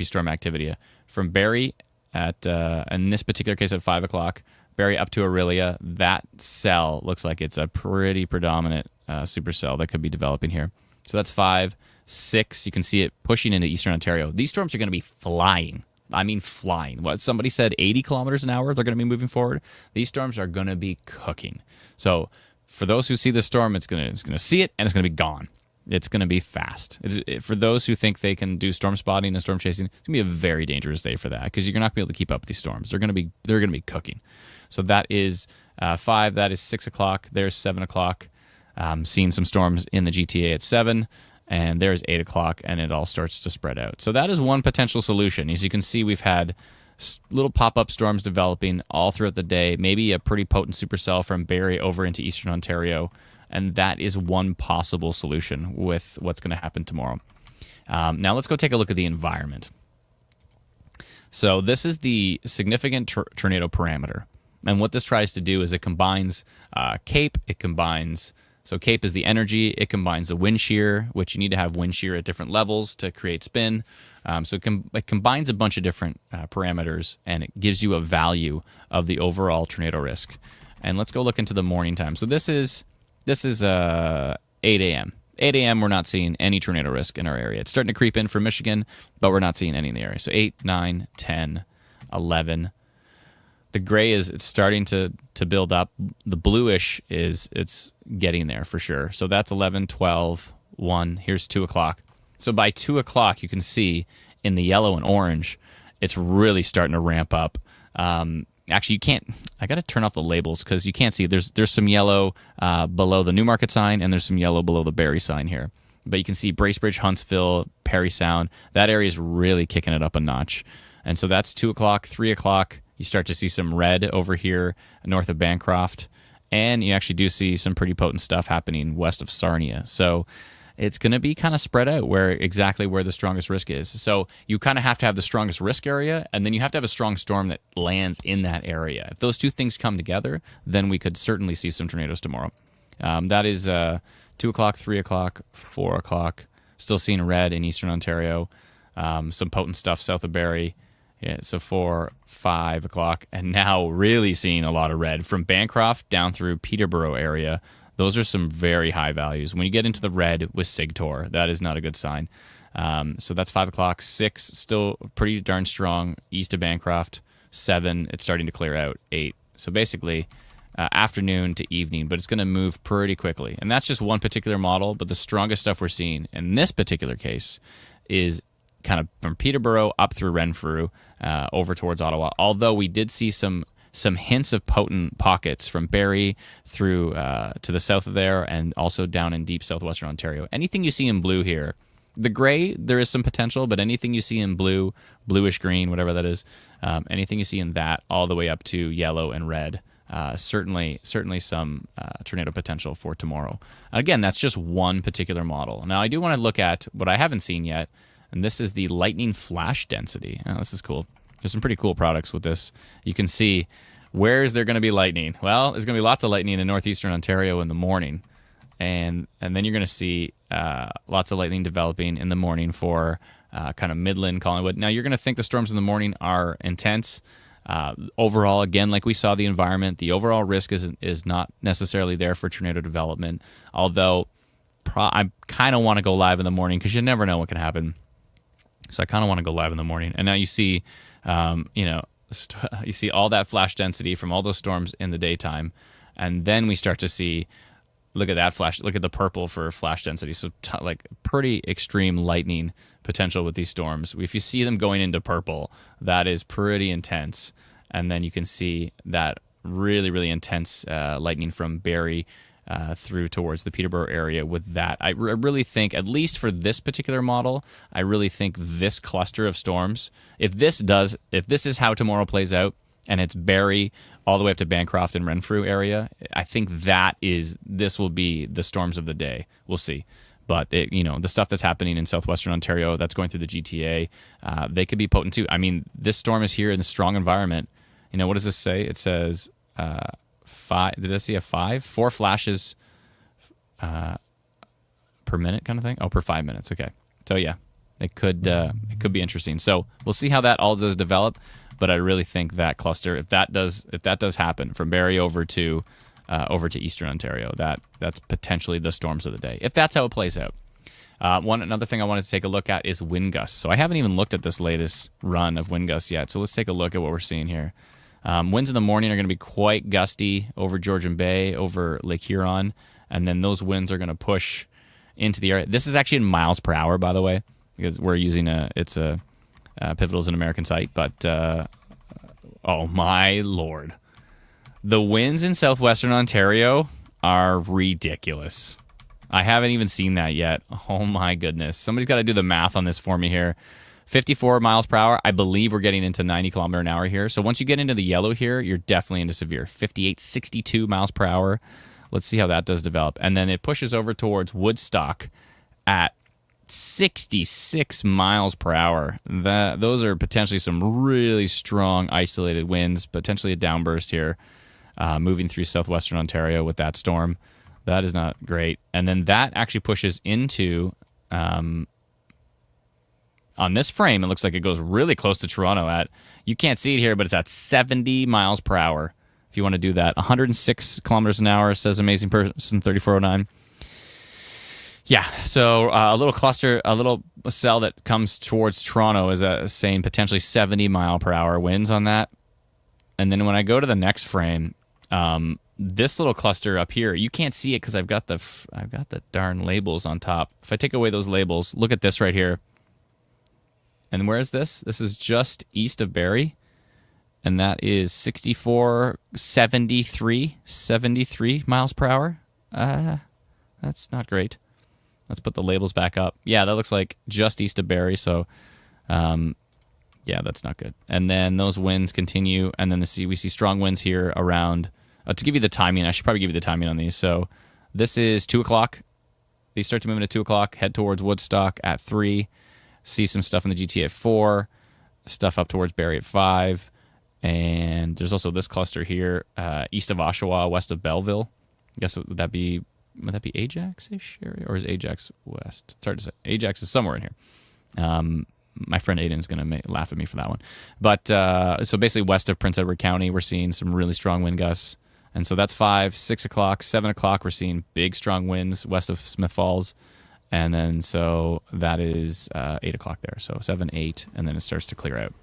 storm activity. From Barrie at, in this particular case at 5 o'clock, Barrie up to Aurelia, that cell looks like it's a pretty predominant supercell that could be developing here. So that's 5. 6, you can see it pushing into eastern Ontario. These storms are going to be flying. I mean flying. What somebody said, 80 kilometers an hour, they're going to be moving forward. These storms are going to be cooking. So for those who see the storm, it's going to see it and it's going to be gone. It's going to be fast. For those who think they can do storm spotting and storm chasing, it's going to be a very dangerous day for that because you're not going to be able to keep up with these storms. They're going to be cooking. So that is 5. That is 6 o'clock. There's 7 o'clock. Seeing some storms in the GTA at 7. And there's 8 o'clock, and it all starts to spread out. So that is one potential solution. As you can see, we've had little pop-up storms developing all throughout the day, maybe a pretty potent supercell from Barrie over into eastern Ontario, and that is one possible solution with what's going to happen tomorrow. Now let's go take a look at the environment. So this is the significant tornado parameter, and what this tries to do is it combines CAPE, So CAPE is the energy. It combines the wind shear, which you need to have wind shear at different levels to create spin. So it combines a bunch of different parameters, and it gives you a value of the overall tornado risk. And let's go look into the morning time. So this is 8 a.m. 8 a.m. we're not seeing any tornado risk in our area. It's starting to creep in from Michigan, but we're not seeing any in the area. So 8, 9, 10, 11. The gray it's starting to build up. The bluish it's getting there for sure. So that's 11, 12, 1. Here's 2 o'clock. So by 2 o'clock, you can see in the yellow and orange, it's really starting to ramp up. Actually, you can't. I got to turn off the labels because you can't see. There's some yellow below the Newmarket sign, and there's some yellow below the Barrie sign here. But you can see Bracebridge, Huntsville, Parry Sound. That area is really kicking it up a notch. And so that's 2 o'clock, 3 o'clock. You start to see some red over here north of Bancroft, and you actually do see some pretty potent stuff happening west of Sarnia. So it's going to be kind of spread out exactly where the strongest risk is. So you kind of have to have the strongest risk area, and then you have to have a strong storm that lands in that area. If those two things come together, then we could certainly see some tornadoes tomorrow. That is 2 o'clock, 3 o'clock, 4 o'clock. Still seeing red in eastern Ontario. Some potent stuff south of Barrie. Yeah, so 4, 5 o'clock, and now really seeing a lot of red from Bancroft down through Peterborough area. Those are some very high values. When you get into the red with Sigtor, that is not a good sign. So that's 5 o'clock. 6, still pretty darn strong east of Bancroft. 7, it's starting to clear out. 8. So basically afternoon to evening, but it's going to move pretty quickly. And that's just one particular model, but the strongest stuff we're seeing in this particular case is kind of from Peterborough up through Renfrew over towards Ottawa. Although we did see some hints of potent pockets from Barrie through to the south of there, and also down in deep southwestern Ontario. Anything you see in blue here, the gray, there is some potential, but anything you see in blue, bluish green, whatever that is, anything you see in that all the way up to yellow and red, certainly some tornado potential for tomorrow. Again, that's just one particular model. Now, I do want to look at what I haven't seen yet, and this is the lightning flash density. Oh, this is cool. There's some pretty cool products with this. You can see, where is there going to be lightning? Well, there's going to be lots of lightning in northeastern Ontario in the morning. And then you're going to see lots of lightning developing in the morning for kind of Midland, Collingwood. Now, you're going to think the storms in the morning are intense. Overall, again, like we saw the environment, the overall risk is not necessarily there for tornado development. Although I kind of want to go live in the morning because you never know what can happen. So I kind of want to go live in the morning. And now you see, you see all that flash density from all those storms in the daytime. And then we start to see, look at that flash, look at the purple for flash density. So like pretty extreme lightning potential with these storms. If you see them going into purple, that is pretty intense. And then you can see that really, really intense lightning from Barrie through towards the Peterborough area with that. I really think, at least for this particular model, I really think this cluster of storms, if this is how tomorrow plays out, and it's Barrie all the way up to Bancroft and Renfrew area, I think this will be the storms of the day. We'll see. But the stuff that's happening in southwestern Ontario, that's going through the GTA, they could be potent too. I mean, this storm is here in a strong environment. What does this say? It says 5. Did I see a 5? 4 flashes per minute kind of thing? Oh, per 5 minutes. Okay. So yeah, it could be interesting. So we'll see how that all does develop. But I really think that cluster, if that does happen from Barrie over to Eastern Ontario, that's potentially the storms of the day. If that's how it plays out. Another thing I wanted to take a look at is wind gusts. So I haven't even looked at this latest run of wind gusts yet. So let's take a look at what we're seeing here. Winds in the morning are going to be quite gusty over Georgian Bay, over Lake Huron, and then those winds are going to push into the area. This is actually in miles per hour, by the way, because we're using Pivotal's an American site, but oh my lord. The winds in southwestern Ontario are ridiculous. I haven't even seen that yet. Oh my goodness. Somebody's got to do the math on this for me here. 54 miles per hour. I believe we're getting into 90 kilometer an hour here. So once you get into the yellow here, you're definitely into severe. 58, 62 miles per hour. Let's see how that does develop. And then it pushes over towards Woodstock at 66 miles per hour. Those are potentially some really strong isolated winds, potentially a downburst here, moving through southwestern Ontario with that storm. That is not great. And then that actually pushes into, on this frame, it looks like it goes really close to Toronto you can't see it here, but it's at 70 miles per hour. If you want to do that, 106 kilometers an hour, says Amazing Person 3409. Yeah, so a little cluster, a little cell that comes towards Toronto is saying potentially 70 mile per hour winds on that. And then when I go to the next frame, this little cluster up here, you can't see it because I've got the darn labels on top. If I take away those labels, look at this right here. And where is this? This is just east of Barrie. And that is 73 miles per hour. That's not great. Let's put the labels back up. Yeah, that looks like just east of Barrie. So, yeah, that's not good. And then those winds continue. And then we see strong winds here around. To give you the timing, I should probably give you the timing on these. So this is 2 o'clock. These start to move at 2 o'clock. Head towards Woodstock at 3. See some stuff in the GTA at 4. Stuff up towards Barrie at 5. And there's also this cluster here, east of Oshawa, west of Belleville. I guess would that be Ajax-ish area, or is Ajax west? It's hard to say. Ajax is somewhere in here. My friend Aiden's going to laugh at me for that one. But so basically west of Prince Edward County, we're seeing some really strong wind gusts. And so that's 5, 6 o'clock, 7 o'clock, we're seeing big strong winds west of Smith Falls. And then so that is 8 o'clock there. So 7, 8, and then it starts to clear out.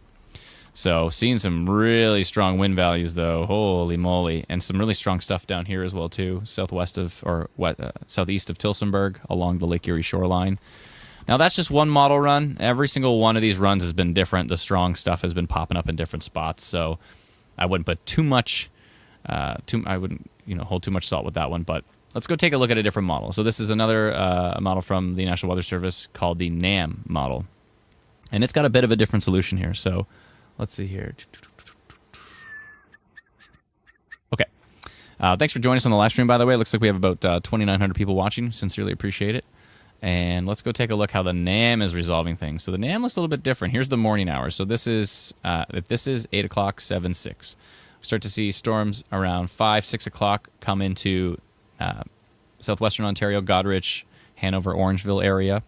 So seeing some really strong wind values, though. Holy moly. And some really strong stuff down here as well, too. Southeast of Tillsonburg along the Lake Erie shoreline. Now, that's just one model run. Every single one of these runs has been different. The strong stuff has been popping up in different spots. So I wouldn't put too much, I wouldn't hold too much salt with that one. But let's go take a look at a different model. So this is another model from the National Weather Service called the NAM model. And it's got a bit of a different solution here. So let's see here. Okay. Thanks for joining us on the live stream, by the way. It looks like we have about 2,900 people watching. Sincerely appreciate it. And let's go take a look how the NAM is resolving things. So the NAM looks a little bit different. Here's the morning hours. So this is 8 o'clock, 7, 6. We start to see storms around 5, 6 o'clock come into southwestern Ontario, Goderich, Hanover, Orangeville area.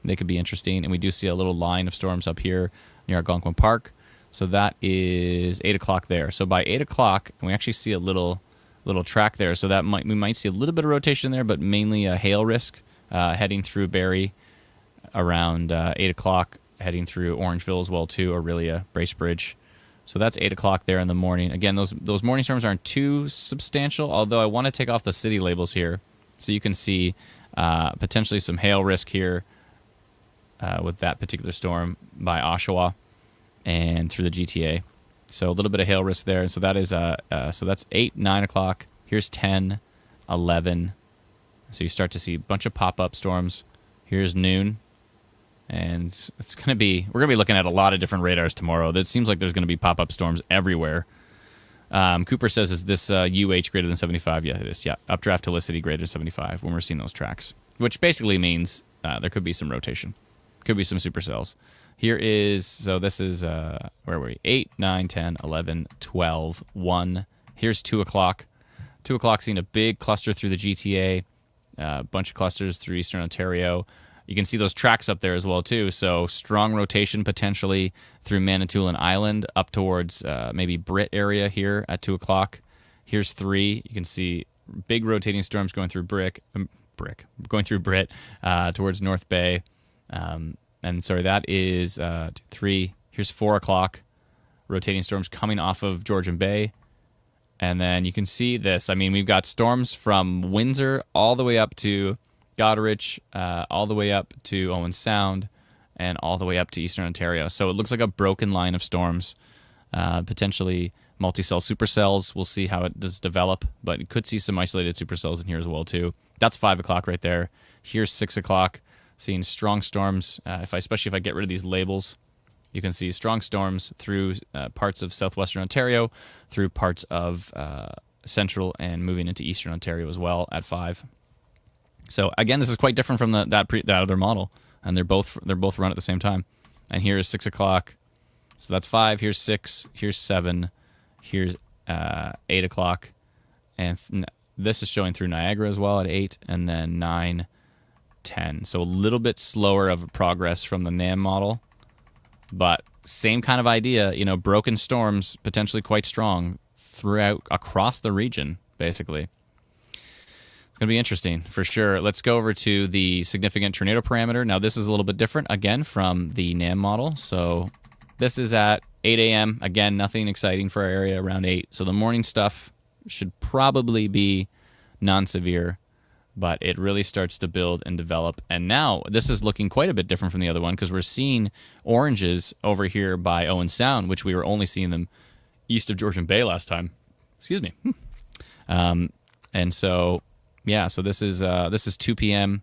They could be interesting. And we do see a little line of storms up here near Algonquin Park. So that is 8 o'clock there. So by 8 o'clock, and we actually see a little track there. So that we might see a little bit of rotation there, but mainly a hail risk heading through Barrie around 8 o'clock. heading through Orangeville as well too, Aurelia, Bracebridge. So that's 8 o'clock there in the morning. Again, those morning storms aren't too substantial, although I want to take off the city labels here so you can see potentially some hail risk here with that particular storm by Oshawa and through the GTA. So a little bit of hail risk there. So that is so that's 8, 9 o'clock. Here's 10, 11. So you start to see a bunch of pop-up storms. Here's noon. And it's going to be, we're going to be looking at a lot of different radars tomorrow. It seems like there's going to be pop-up storms everywhere. Cooper says, is this UH greater than 75? Yeah, it is. Yeah, updraft helicity greater than 75 when we're seeing those tracks, which basically means there could be some rotation. Could be some supercells. Here is, so this is, where were we? 8, 9, 10, 11, 12, 1. Here's 2 o'clock. 2 o'clock seeing a big cluster through the GTA, a bunch of clusters through Eastern Ontario. You can see those tracks up there as well, too. So strong rotation potentially through Manitoulin Island up towards maybe Britt area here at 2 o'clock. Here's 3. You can see big rotating storms going through Britt towards North Bay. And sorry, that is 3. Here's 4 o'clock. Rotating storms coming off of Georgian Bay. And then you can see this. I mean, we've got storms from Windsor all the way up to Goderich, all the way up to Owen Sound, and all the way up to Eastern Ontario. So it looks like a broken line of storms, potentially multi-cell supercells. We'll see how it does develop, but you could see some isolated supercells in here as well too. That's 5 o'clock right there. Here's 6 o'clock, seeing strong storms. Especially if I get rid of these labels, you can see strong storms through parts of southwestern Ontario, through parts of central, and moving into eastern Ontario as well at 5. So again, this is quite different from that other model, and they're both run at the same time. And here is 6 o'clock, so that's 5. Here's 6. Here's 7. Here's 8 o'clock, and this is showing through Niagara as well at 8, and then 9, 10. So a little bit slower of a progress from the NAM model, but same kind of idea. You know, broken storms potentially quite strong throughout across the region, basically. It's going to be interesting for sure. Let's go over to the significant tornado parameter. Now, this is a little bit different, again, from the NAM model. So this is at 8 a.m. Again, nothing exciting for our area around 8. So the morning stuff should probably be non-severe, but it really starts to build and develop. And now this is looking quite a bit different from the other one because we're seeing oranges over here by Owen Sound, which we were only seeing them east of Georgian Bay last time. Excuse me. And so... yeah, so this is 2 p.m.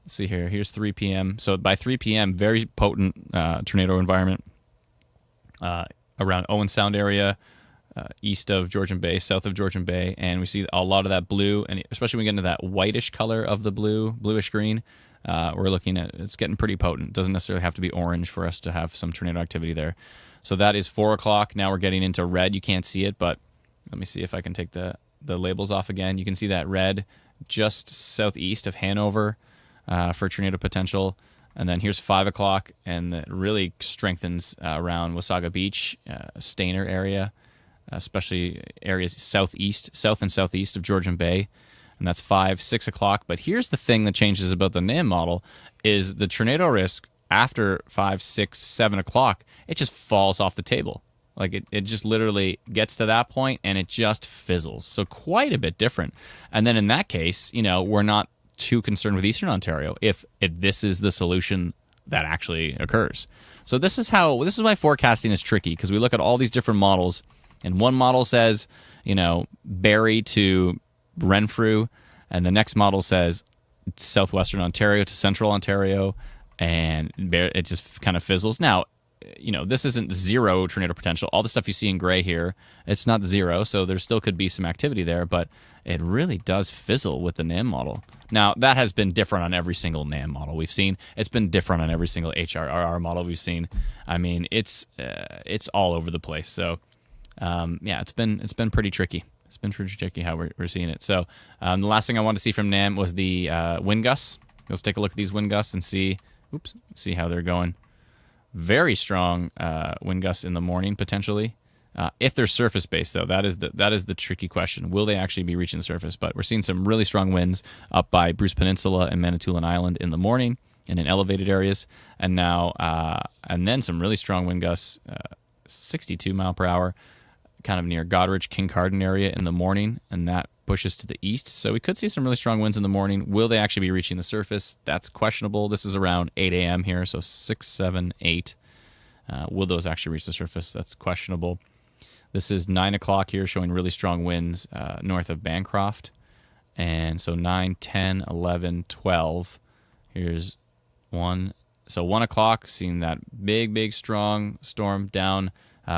Let's see here. Here's 3 p.m. So by 3 p.m., very potent tornado environment around Owen Sound area, east of Georgian Bay, south of Georgian Bay, and we see a lot of that blue, and especially when we get into that whitish color of the bluish green, we're looking at it's getting pretty potent. It doesn't necessarily have to be orange for us to have some tornado activity there. So that is 4 o'clock. Now we're getting into red. You can't see it, but let me see if I can take the labels off again. You can see that red just southeast of Hanover for tornado potential. And then here's 5 o'clock, and it really strengthens around Wasaga Beach, Stainer area, especially areas south and southeast of Georgian Bay. And that's 5, 6 o'clock. But here's the thing that changes about the NAM model is the tornado risk after 5, 6, 7 o'clock, it just falls off the table. Like it just literally gets to that point and it just fizzles. So quite a bit different. And then in that case, you know, we're not too concerned with Eastern Ontario if this is the solution that actually occurs. So this is why forecasting is tricky, because we look at all these different models, and one model says, you know, Barrie to Renfrew, and the next model says southwestern Ontario to central Ontario, and it just kind of fizzles. Now, you know, this isn't zero tornado potential. All the stuff you see in gray here, it's not zero, so there still could be some activity there, but it really does fizzle with the NAM model. Now, that has been different on every single NAM model we've seen. It's been different on every single HRRR model we've seen. I mean, it's all over the place. So, yeah, it's been pretty tricky. It's been pretty tricky how we're seeing it. So, the last thing I wanted to see from NAM was the wind gusts. Let's take a look at these wind gusts and see how they're going. Very strong wind gusts in the morning potentially. If they're surface based, though, that is the tricky question. Will they actually be reaching the surface? But we're seeing some really strong winds up by Bruce Peninsula and Manitoulin Island in the morning, and in elevated areas. And now, and then some really strong wind gusts, 62 mile per hour, kind of near Goderich, Kincardine area in the morning, and that pushes to the east. So we could see some really strong winds in the morning. Will they actually be reaching the surface? That's questionable. This is around 8 a.m. here, so 6, 7, 8. Will those actually reach the surface? That's questionable. This is 9 o'clock here, showing really strong winds north of Bancroft. And so 9, 10, 11, 12. Here's 1. So 1 o'clock, seeing that big, strong storm down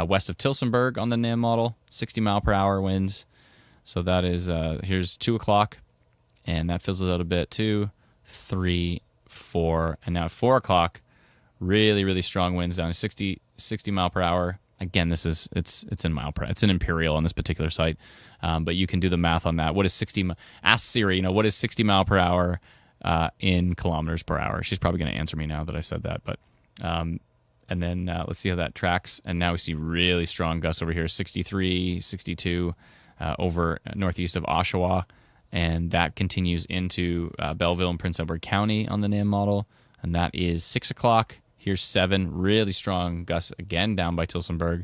west of Tillsonburg on the NAM model, 60 mile per hour winds. So that is, here's 2 o'clock, and that fizzles out a bit. 2, 3, 4, and now 4 o'clock, really strong winds down to 60 mile per hour. Again, this is it's in mile per, it's in imperial on this particular site, but you can do the math on that. What is 60? Ask Siri, what is 60 mile per hour in kilometers per hour? She's probably going to answer me now that I said that, but and then let's see how that tracks. And now we see really strong gusts over here, 63, 62 over northeast of Oshawa, and that continues into Belleville and Prince Edward County on the NAM model, and that is 6 o'clock. Here's 7, really strong gusts again down by Tillsonburg.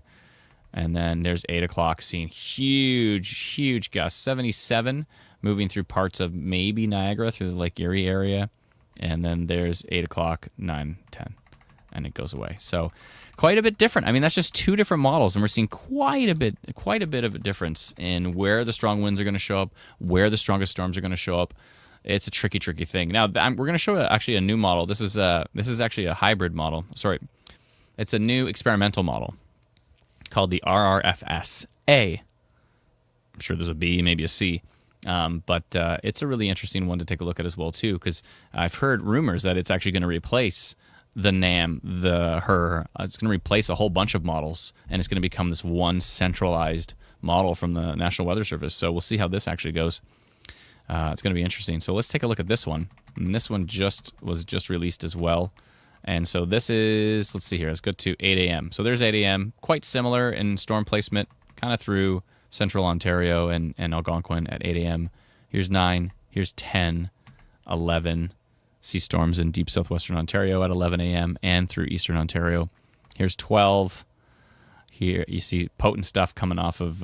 And then there's 8 o'clock, seeing huge gusts, 77, moving through parts of maybe Niagara through the Lake Erie area. And then there's 8 o'clock, 9, 10, and it goes away. So quite a bit different. I mean, that's just 2 different models, and we're seeing quite a bit of a difference in where the strong winds are going to show up, where the strongest storms are going to show up. It's a tricky thing. Now, we're going to show actually a new model. This is actually a hybrid model. Sorry. It's a new experimental model called the RRFS A. I'm sure there's a B, maybe a C. But it's a really interesting one to take a look at as well, too, because I've heard rumors that it's actually going to replace the NAM, the HER. It's going to replace a whole bunch of models, and it's going to become this one centralized model from the National Weather Service. So we'll see how this actually goes. It's going to be interesting. So let's take a look at this one. And this one was just released as well. And so this is, let's see here, let's go to 8 a.m. So there's 8 a.m., quite similar in storm placement, kind of through central Ontario and Algonquin at 8 a.m. Here's 9, here's 10, 11. See storms in deep southwestern Ontario at 11 a.m. and through eastern Ontario. Here's 12. Here you see potent stuff coming off of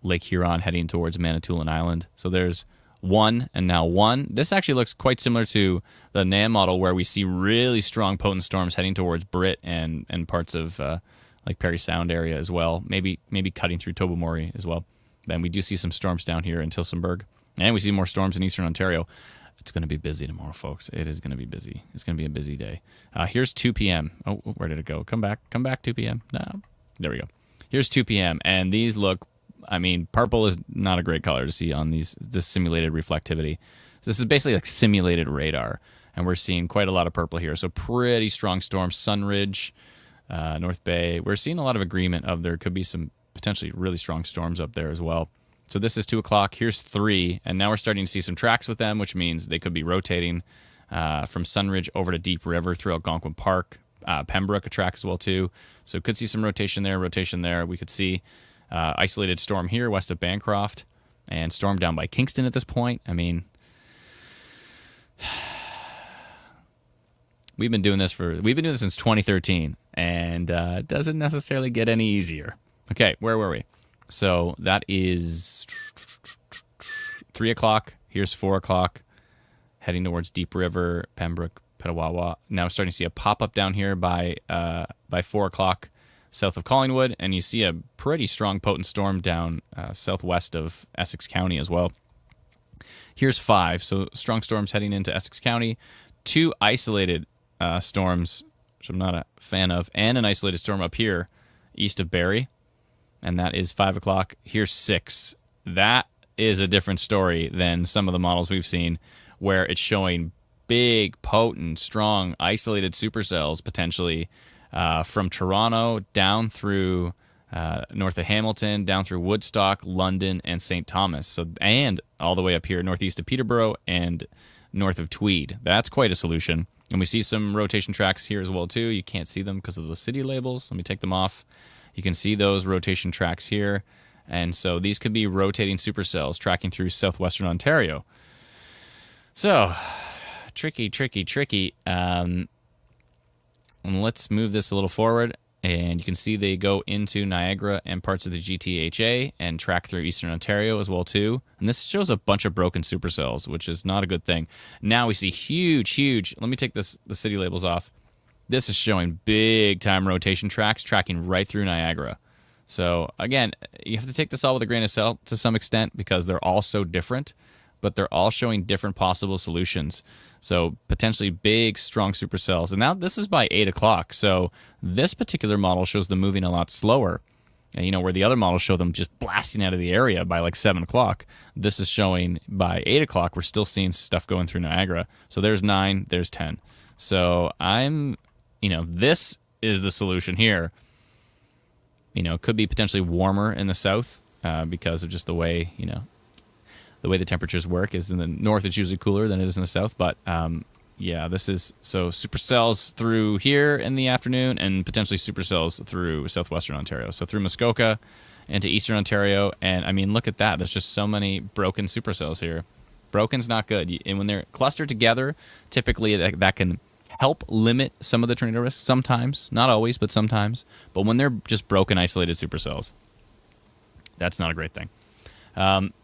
Lake Huron heading towards Manitoulin Island. So there's 1 and now 1. This actually looks quite similar to the NAM model, where we see really strong potent storms heading towards Britt and parts of like Parry Sound area as well. Maybe cutting through Tobermory as well. Then we do see some storms down here in Tillsonburg, and we see more storms in eastern Ontario. It's going to be busy tomorrow, folks. It is going to be busy. It's going to be a busy day. Here's 2 p.m. Oh, where did it go? Come back, 2 p.m. No, there we go. Here's 2 p.m. and these look, I mean, purple is not a great color to see on this simulated reflectivity. This is basically like simulated radar, and we're seeing quite a lot of purple here. So pretty strong storms, Sunridge, North Bay. We're seeing a lot of agreement of there could be some potentially really strong storms up there as well. So this is 2 o'clock. Here's 3, and now we're starting to see some tracks with them, which means they could be rotating from Sunridge over to Deep River through Algonquin Park. Pembroke a track as well too. So could see some rotation there. We could see isolated storm here west of Bancroft, and storm down by Kingston at this point. I mean, we've been doing this since 2013, and it doesn't necessarily get any easier. Okay, where were we? So that is 3 o'clock. Here's 4 o'clock, heading towards Deep River, Pembroke, Petawawa. Now starting to see a pop-up down here by 4 o'clock south of Collingwood, and you see a pretty strong potent storm down southwest of Essex County as well. Here's 5, so strong storms heading into Essex County. 2 isolated storms, which I'm not a fan of, and an isolated storm up here east of Barrie. And that is 5 o'clock. Here's 6. That is a different story than some of the models we've seen, where it's showing big, potent, strong, isolated supercells potentially from Toronto down through north of Hamilton, down through Woodstock, London, and St. Thomas. So, and all the way up here northeast of Peterborough and north of Tweed. That's quite a solution. And we see some rotation tracks here as well too. You can't see them because of the city labels. Let me take them off. You can see those rotation tracks here. And so these could be rotating supercells tracking through southwestern Ontario. So tricky. And let's move this a little forward. And you can see they go into Niagara and parts of the GTHA and track through Eastern Ontario as well too. And this shows a bunch of broken supercells, which is not a good thing. Now we see huge. Let me take the city labels off. This is showing big time rotation tracks tracking right through Niagara. So again, you have to take this all with a grain of salt to some extent because they're all so different, but they're all showing different possible solutions. So potentially big, strong supercells. And now this is by 8 o'clock. So this particular model shows them moving a lot slower. And, where the other models show them just blasting out of the area by like 7 o'clock. This is showing by 8 o'clock, we're still seeing stuff going through Niagara. So there's 9, there's 10. So this is the solution here. It could be potentially warmer in the south because of just the way, the way the temperatures work is in the north, it's usually cooler than it is in the south. But this is so supercells through here in the afternoon and potentially supercells through southwestern Ontario. So through Muskoka into eastern Ontario. And I mean, look at that. There's just so many broken supercells here. Broken's not good. And when they're clustered together, typically that can help limit some of the tornado risk sometimes. Not always, but sometimes. But when they're just broken, isolated supercells, that's not a great thing.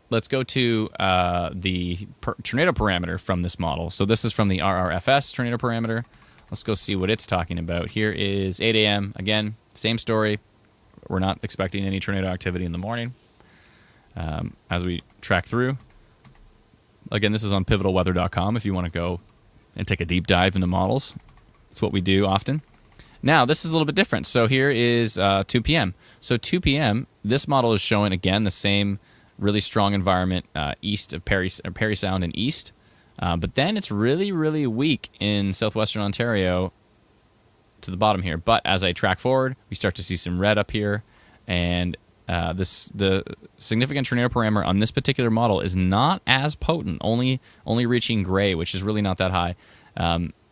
Let's go to the tornado parameter from this model. So this is from the RRFS tornado parameter. Let's go see what it's talking about. Here is 8 a.m. Again, same story. We're not expecting any tornado activity in the morning as we track through. Again, this is on pivotalweather.com if you want to go and take a deep dive into models. That's what we do often. Now, this is a little bit different. So here is 2 p.m. So 2 p.m., this model is showing, again, the same really strong environment east of Parry Sound and east. But then it's really, really weak in southwestern Ontario to the bottom here. But as I track forward, we start to see some red up here. And the significant tornado parameter on this particular model is not as potent, only reaching gray, which is really not that high,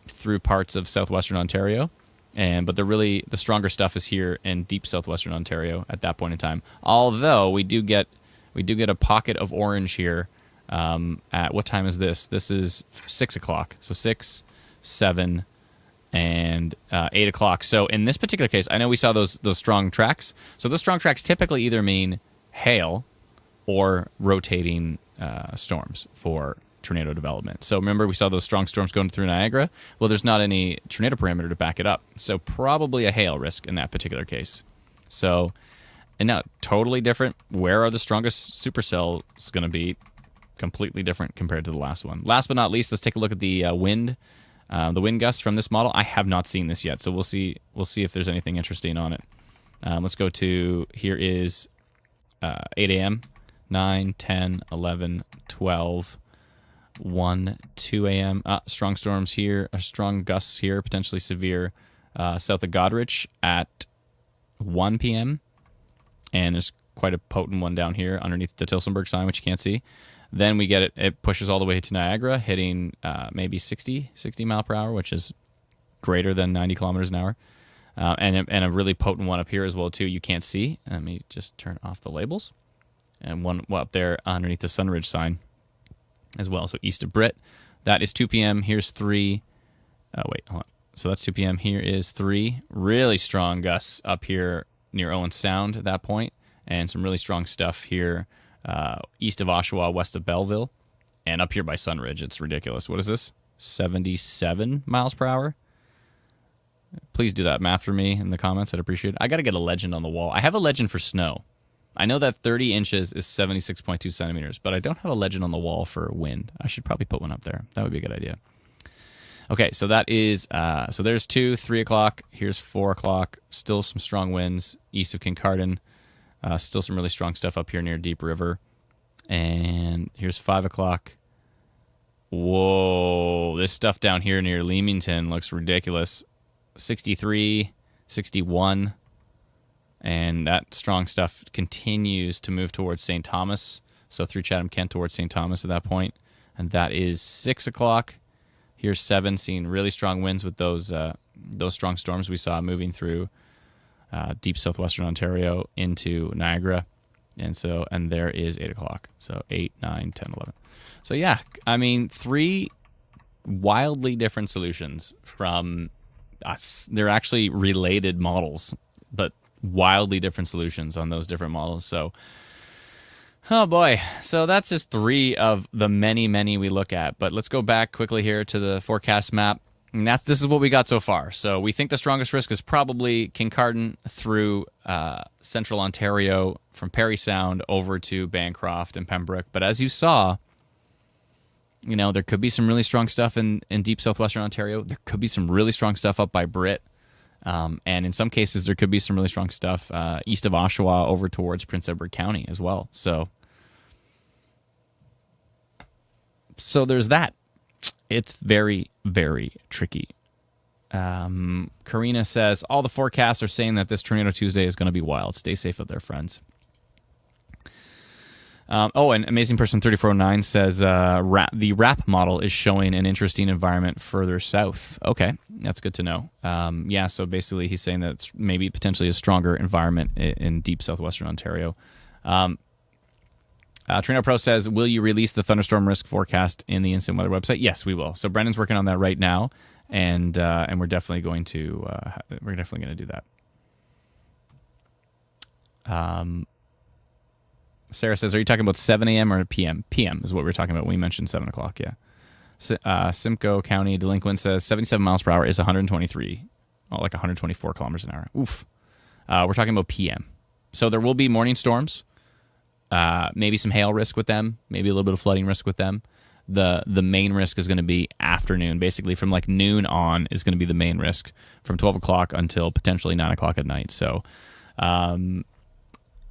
through parts of southwestern Ontario. But the stronger stuff is here in deep southwestern Ontario at that point in time. Although we do get a pocket of orange here. At what time is this? This is 6 o'clock. So 6, 7, and 8 o'clock. So in this particular case, I know we saw those strong tracks. So those strong tracks typically either mean hail or rotating storms for tornado development. So remember, we saw those strong storms going through Niagara. Well, there's not any tornado parameter to back it up. So probably a hail risk in that particular case. So, and now totally different. Where are the strongest supercells going to be? Completely different compared to the last one. Last but not least, let's take a look at the wind gusts from this model. I have not seen this yet, so we'll see if there's anything interesting on it. Let's go to, here is 8 a.m., 9, 10, 11, 12, 1, 2 a.m. Strong storms here, strong gusts here, potentially severe south of Goderich at 1 p.m. And there's quite a potent one down here underneath the Tilsonburg sign, which you can't see. Then we get it pushes all the way to Niagara, hitting maybe 60 mile per hour, which is greater than 90 kilometers an hour. And a really potent one up here as well, too. You can't see. Let me just turn off the labels. And one up there underneath the Sunridge sign as well. So east of Britt. That is 2 p.m. Here's 3. Wait, hold on. So that's 2 p.m. Here is 3. Really strong gusts up here near Owen Sound at that point. And some really strong stuff here east of Oshawa, west of Belleville. And up here by Sunridge. It's ridiculous. What is this? 77 miles per hour? Please do that math for me in the comments. I'd appreciate it. I got to get a legend on the wall. I have a legend for snow. I know that 30 inches is 76.2 centimeters, but I don't have a legend on the wall for wind. I should probably put one up there. That would be a good idea. Okay, so that is, so there's 2, 3 o'clock. Here's 4 o'clock. Still some strong winds east of Kincardine. Still some really strong stuff up here near Deep River. And here's 5 o'clock. Whoa, this stuff down here near Leamington looks ridiculous. 63, 61. And that strong stuff continues to move towards St. Thomas. So through Chatham-Kent towards St. Thomas at that point. And that is 6 o'clock. Here's 7, seeing really strong winds with those strong storms we saw moving through deep southwestern Ontario into Niagara. And there is 8 o'clock. So 8, 9, 10, 11. So yeah, I mean, 3 wildly different solutions from us. They're actually related models, but wildly different solutions on those different models. So, oh boy. So that's just 3 of the many, many we look at. But let's go back quickly here to the forecast map. And this is what we got so far. So we think the strongest risk is probably Kincardine through central Ontario from Parry Sound over to Bancroft and Pembroke. But as you saw, there could be some really strong stuff in deep southwestern Ontario. There could be some really strong stuff up by Britt. And in some cases, there could be some really strong stuff east of Oshawa over towards Prince Edward County as well. So there's that. It's very, very tricky. Karina says, all the forecasts are saying that this Tornado Tuesday is going to be wild. Stay safe out there, friends. And Amazing Person 3409 says the RAP model is showing an interesting environment further south. Okay, that's good to know. So basically he's saying that it's maybe potentially a stronger environment in deep southwestern Ontario. Tornado Pro says, will you release the thunderstorm risk forecast in the Instant Weather website? Yes, we will. So Brendan's working on that right now, and we're definitely going to do that. Sarah says, are you talking about 7 a.m. or p.m.? p.m. is what we're talking about. We mentioned 7 o'clock, yeah. Simcoe County Delinquent says 77 miles per hour is 124 kilometers an hour. Oof. We're talking about p.m. So there will be morning storms. Maybe some hail risk with them, maybe a little bit of flooding risk with them. The main risk is going to be afternoon. Basically, from like noon on is going to be the main risk from 12 o'clock until potentially 9 o'clock at night. So,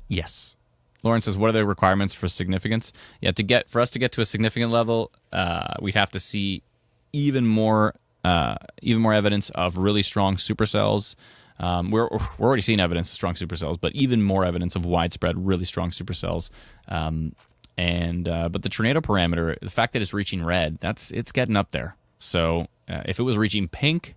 yes. Lauren says, what are the requirements for significance? Yeah, for us to get to a significant level, we'd have to see even more evidence of really strong supercells. We're already seeing evidence of strong supercells, but even more evidence of widespread, really strong supercells. But the tornado parameter, the fact that it's reaching red, it's getting up there. So if it was reaching pink,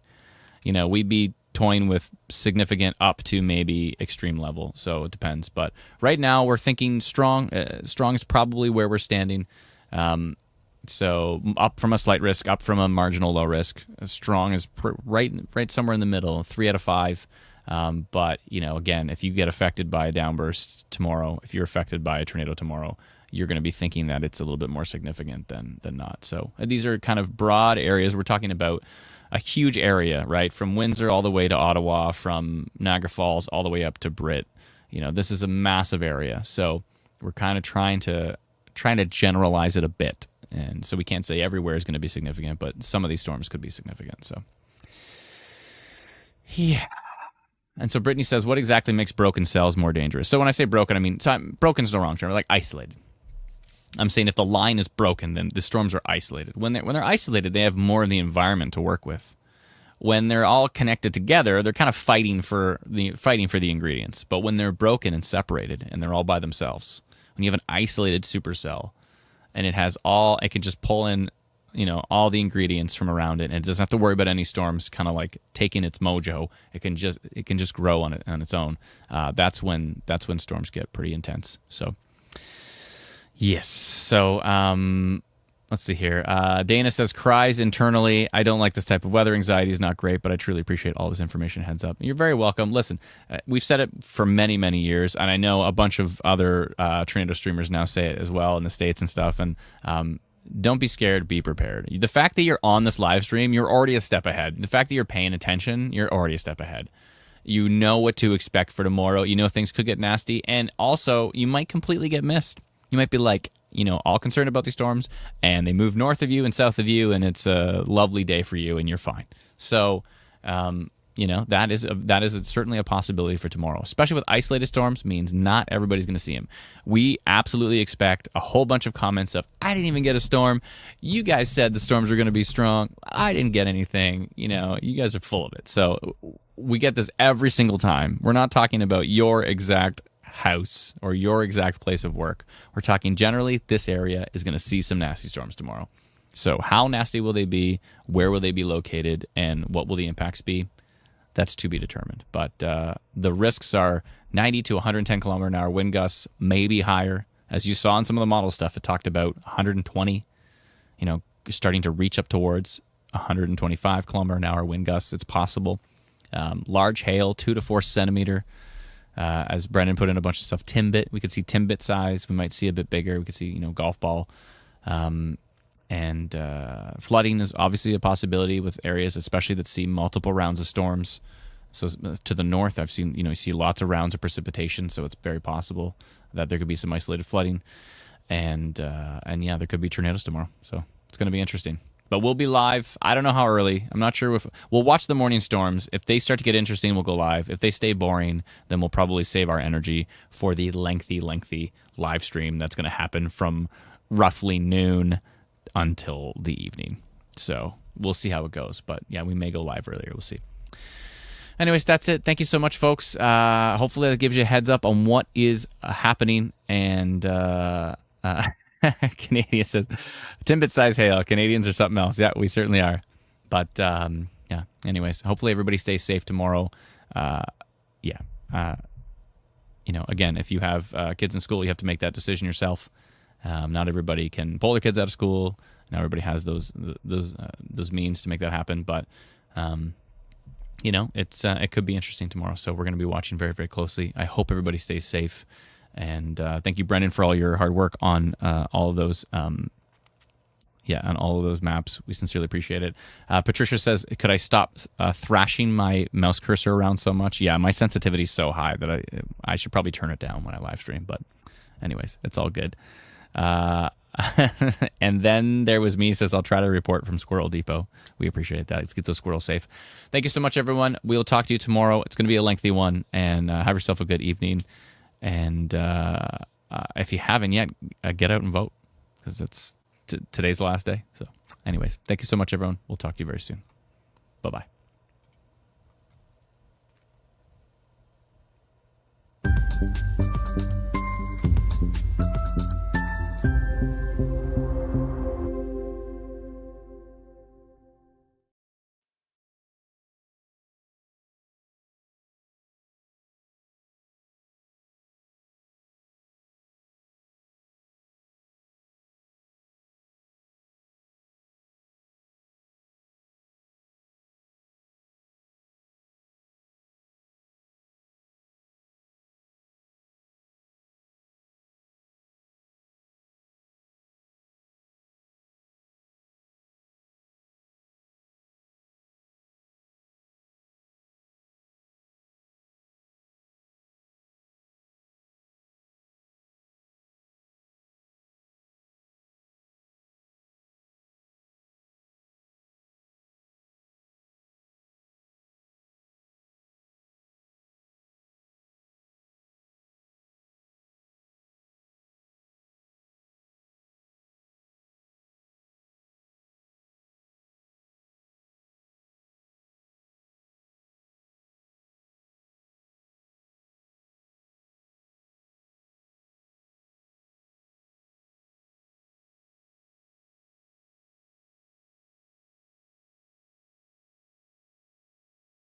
we'd be toying with significant up to maybe extreme level. So it depends. But right now we're thinking strong. Strong is probably where we're standing. So up from a slight risk, up from a marginal low risk. Strong is right somewhere in the middle, 3 out of 5. But again, if you get affected by a downburst tomorrow, if you're affected by a tornado tomorrow, you're going to be thinking that it's a little bit more significant than not. So these are kind of broad areas. We're talking about a huge area, right? From Windsor all the way to Ottawa, from Niagara Falls all the way up to Britt. This is a massive area. So we're kind of trying to generalize it a bit. And so we can't say everywhere is going to be significant, but some of these storms could be significant. So, yeah. And so Brittany says, what exactly makes broken cells more dangerous? So when I say broken, I mean, broken is the wrong term, like isolated. I'm saying if the line is broken, then the storms are isolated. When they're isolated, they have more of the environment to work with. When they're all connected together, they're kind of fighting for the ingredients. But when they're broken and separated and they're all by themselves, when you have an isolated supercell, and it can just pull in, all the ingredients from around it, and it doesn't have to worry about any storms kind of like taking its mojo. It can just grow on its own. That's when storms get pretty intense. So, yes. So, let's see here. Dana says, cries internally. I don't like this type of weather. Anxiety is not great, but I truly appreciate all this information. Heads up. You're very welcome. Listen, we've said it for many, many years, and I know a bunch of other tornado streamers now say it as well in the States and stuff. And don't be scared. Be prepared. The fact that you're on this live stream, you're already a step ahead. The fact that you're paying attention, you're already a step ahead. You know what to expect for tomorrow. You know things could get nasty, and also you might completely get missed. You might be like, all concerned about these storms, and they move north of you and south of you, and it's a lovely day for you, and you're fine. So, that is certainly a possibility for tomorrow, especially with isolated storms. Means not everybody's going to see them. We absolutely expect a whole bunch of comments of, I didn't even get a storm. You guys said the storms were going to be strong. I didn't get anything. You guys are full of it. So we get this every single time. We're not talking about your exact house or your exact place of work. We're talking generally this area is going to see some nasty storms tomorrow. So how nasty will they be? Where will they be located? And what will the impacts be? That's to be determined. But the risks are 90 to 110 kilometer an hour wind gusts, maybe higher. As you saw in some of the model stuff, it talked about 120, starting to reach up towards. 125 kilometer an hour wind gusts. It's possible. Large hail, 2 to 4 centimeter. As Brendan put in a bunch of stuff, Timbit. We could see Timbit size. We might see a bit bigger. We could see, golf ball. And flooding is obviously a possibility with areas, especially that see multiple rounds of storms. So to the north, I've seen, you see lots of rounds of precipitation. So it's very possible that there could be some isolated flooding. And yeah, there could be tornadoes tomorrow. So it's going to be interesting. But we'll be live. I don't know how early. I'm not sure if we'll watch the morning storms. If they start to get interesting, we'll go live. If they stay boring, then we'll probably save our energy for the lengthy live stream that's going to happen from roughly noon until the evening. So we'll see how it goes. But yeah, we may go live earlier. We'll see. Anyways, that's it. Thank you so much, folks. Hopefully that gives you a heads up on what is happening. And Canadian says, Timbit size hail. Canadians are something else. Yeah, we certainly are. But yeah, anyways, hopefully everybody stays safe tomorrow. Again, if you have kids in school, you have to make that decision yourself. Not everybody can pull their kids out of school. Not everybody has those means to make that happen. But it could be interesting tomorrow. So we're going to be watching very, very closely. I hope everybody stays safe. And thank you, Brendan, for all your hard work on all of those. On all of those maps. We sincerely appreciate it. Patricia says, could I stop thrashing my mouse cursor around so much? Yeah, my sensitivity is so high that I should probably turn it down when I live stream. But anyways, it's all good. And then there was me, says, I'll try to report from Squirrel Depot. We appreciate that. Let's get those squirrels safe. Thank you so much, everyone. We'll talk to you tomorrow. It's going to be a lengthy one. And have yourself a good evening. And if you haven't yet, get out and vote, because it's today's the last day. So anyways, thank you so much, everyone. We'll talk to you very soon. Bye-bye.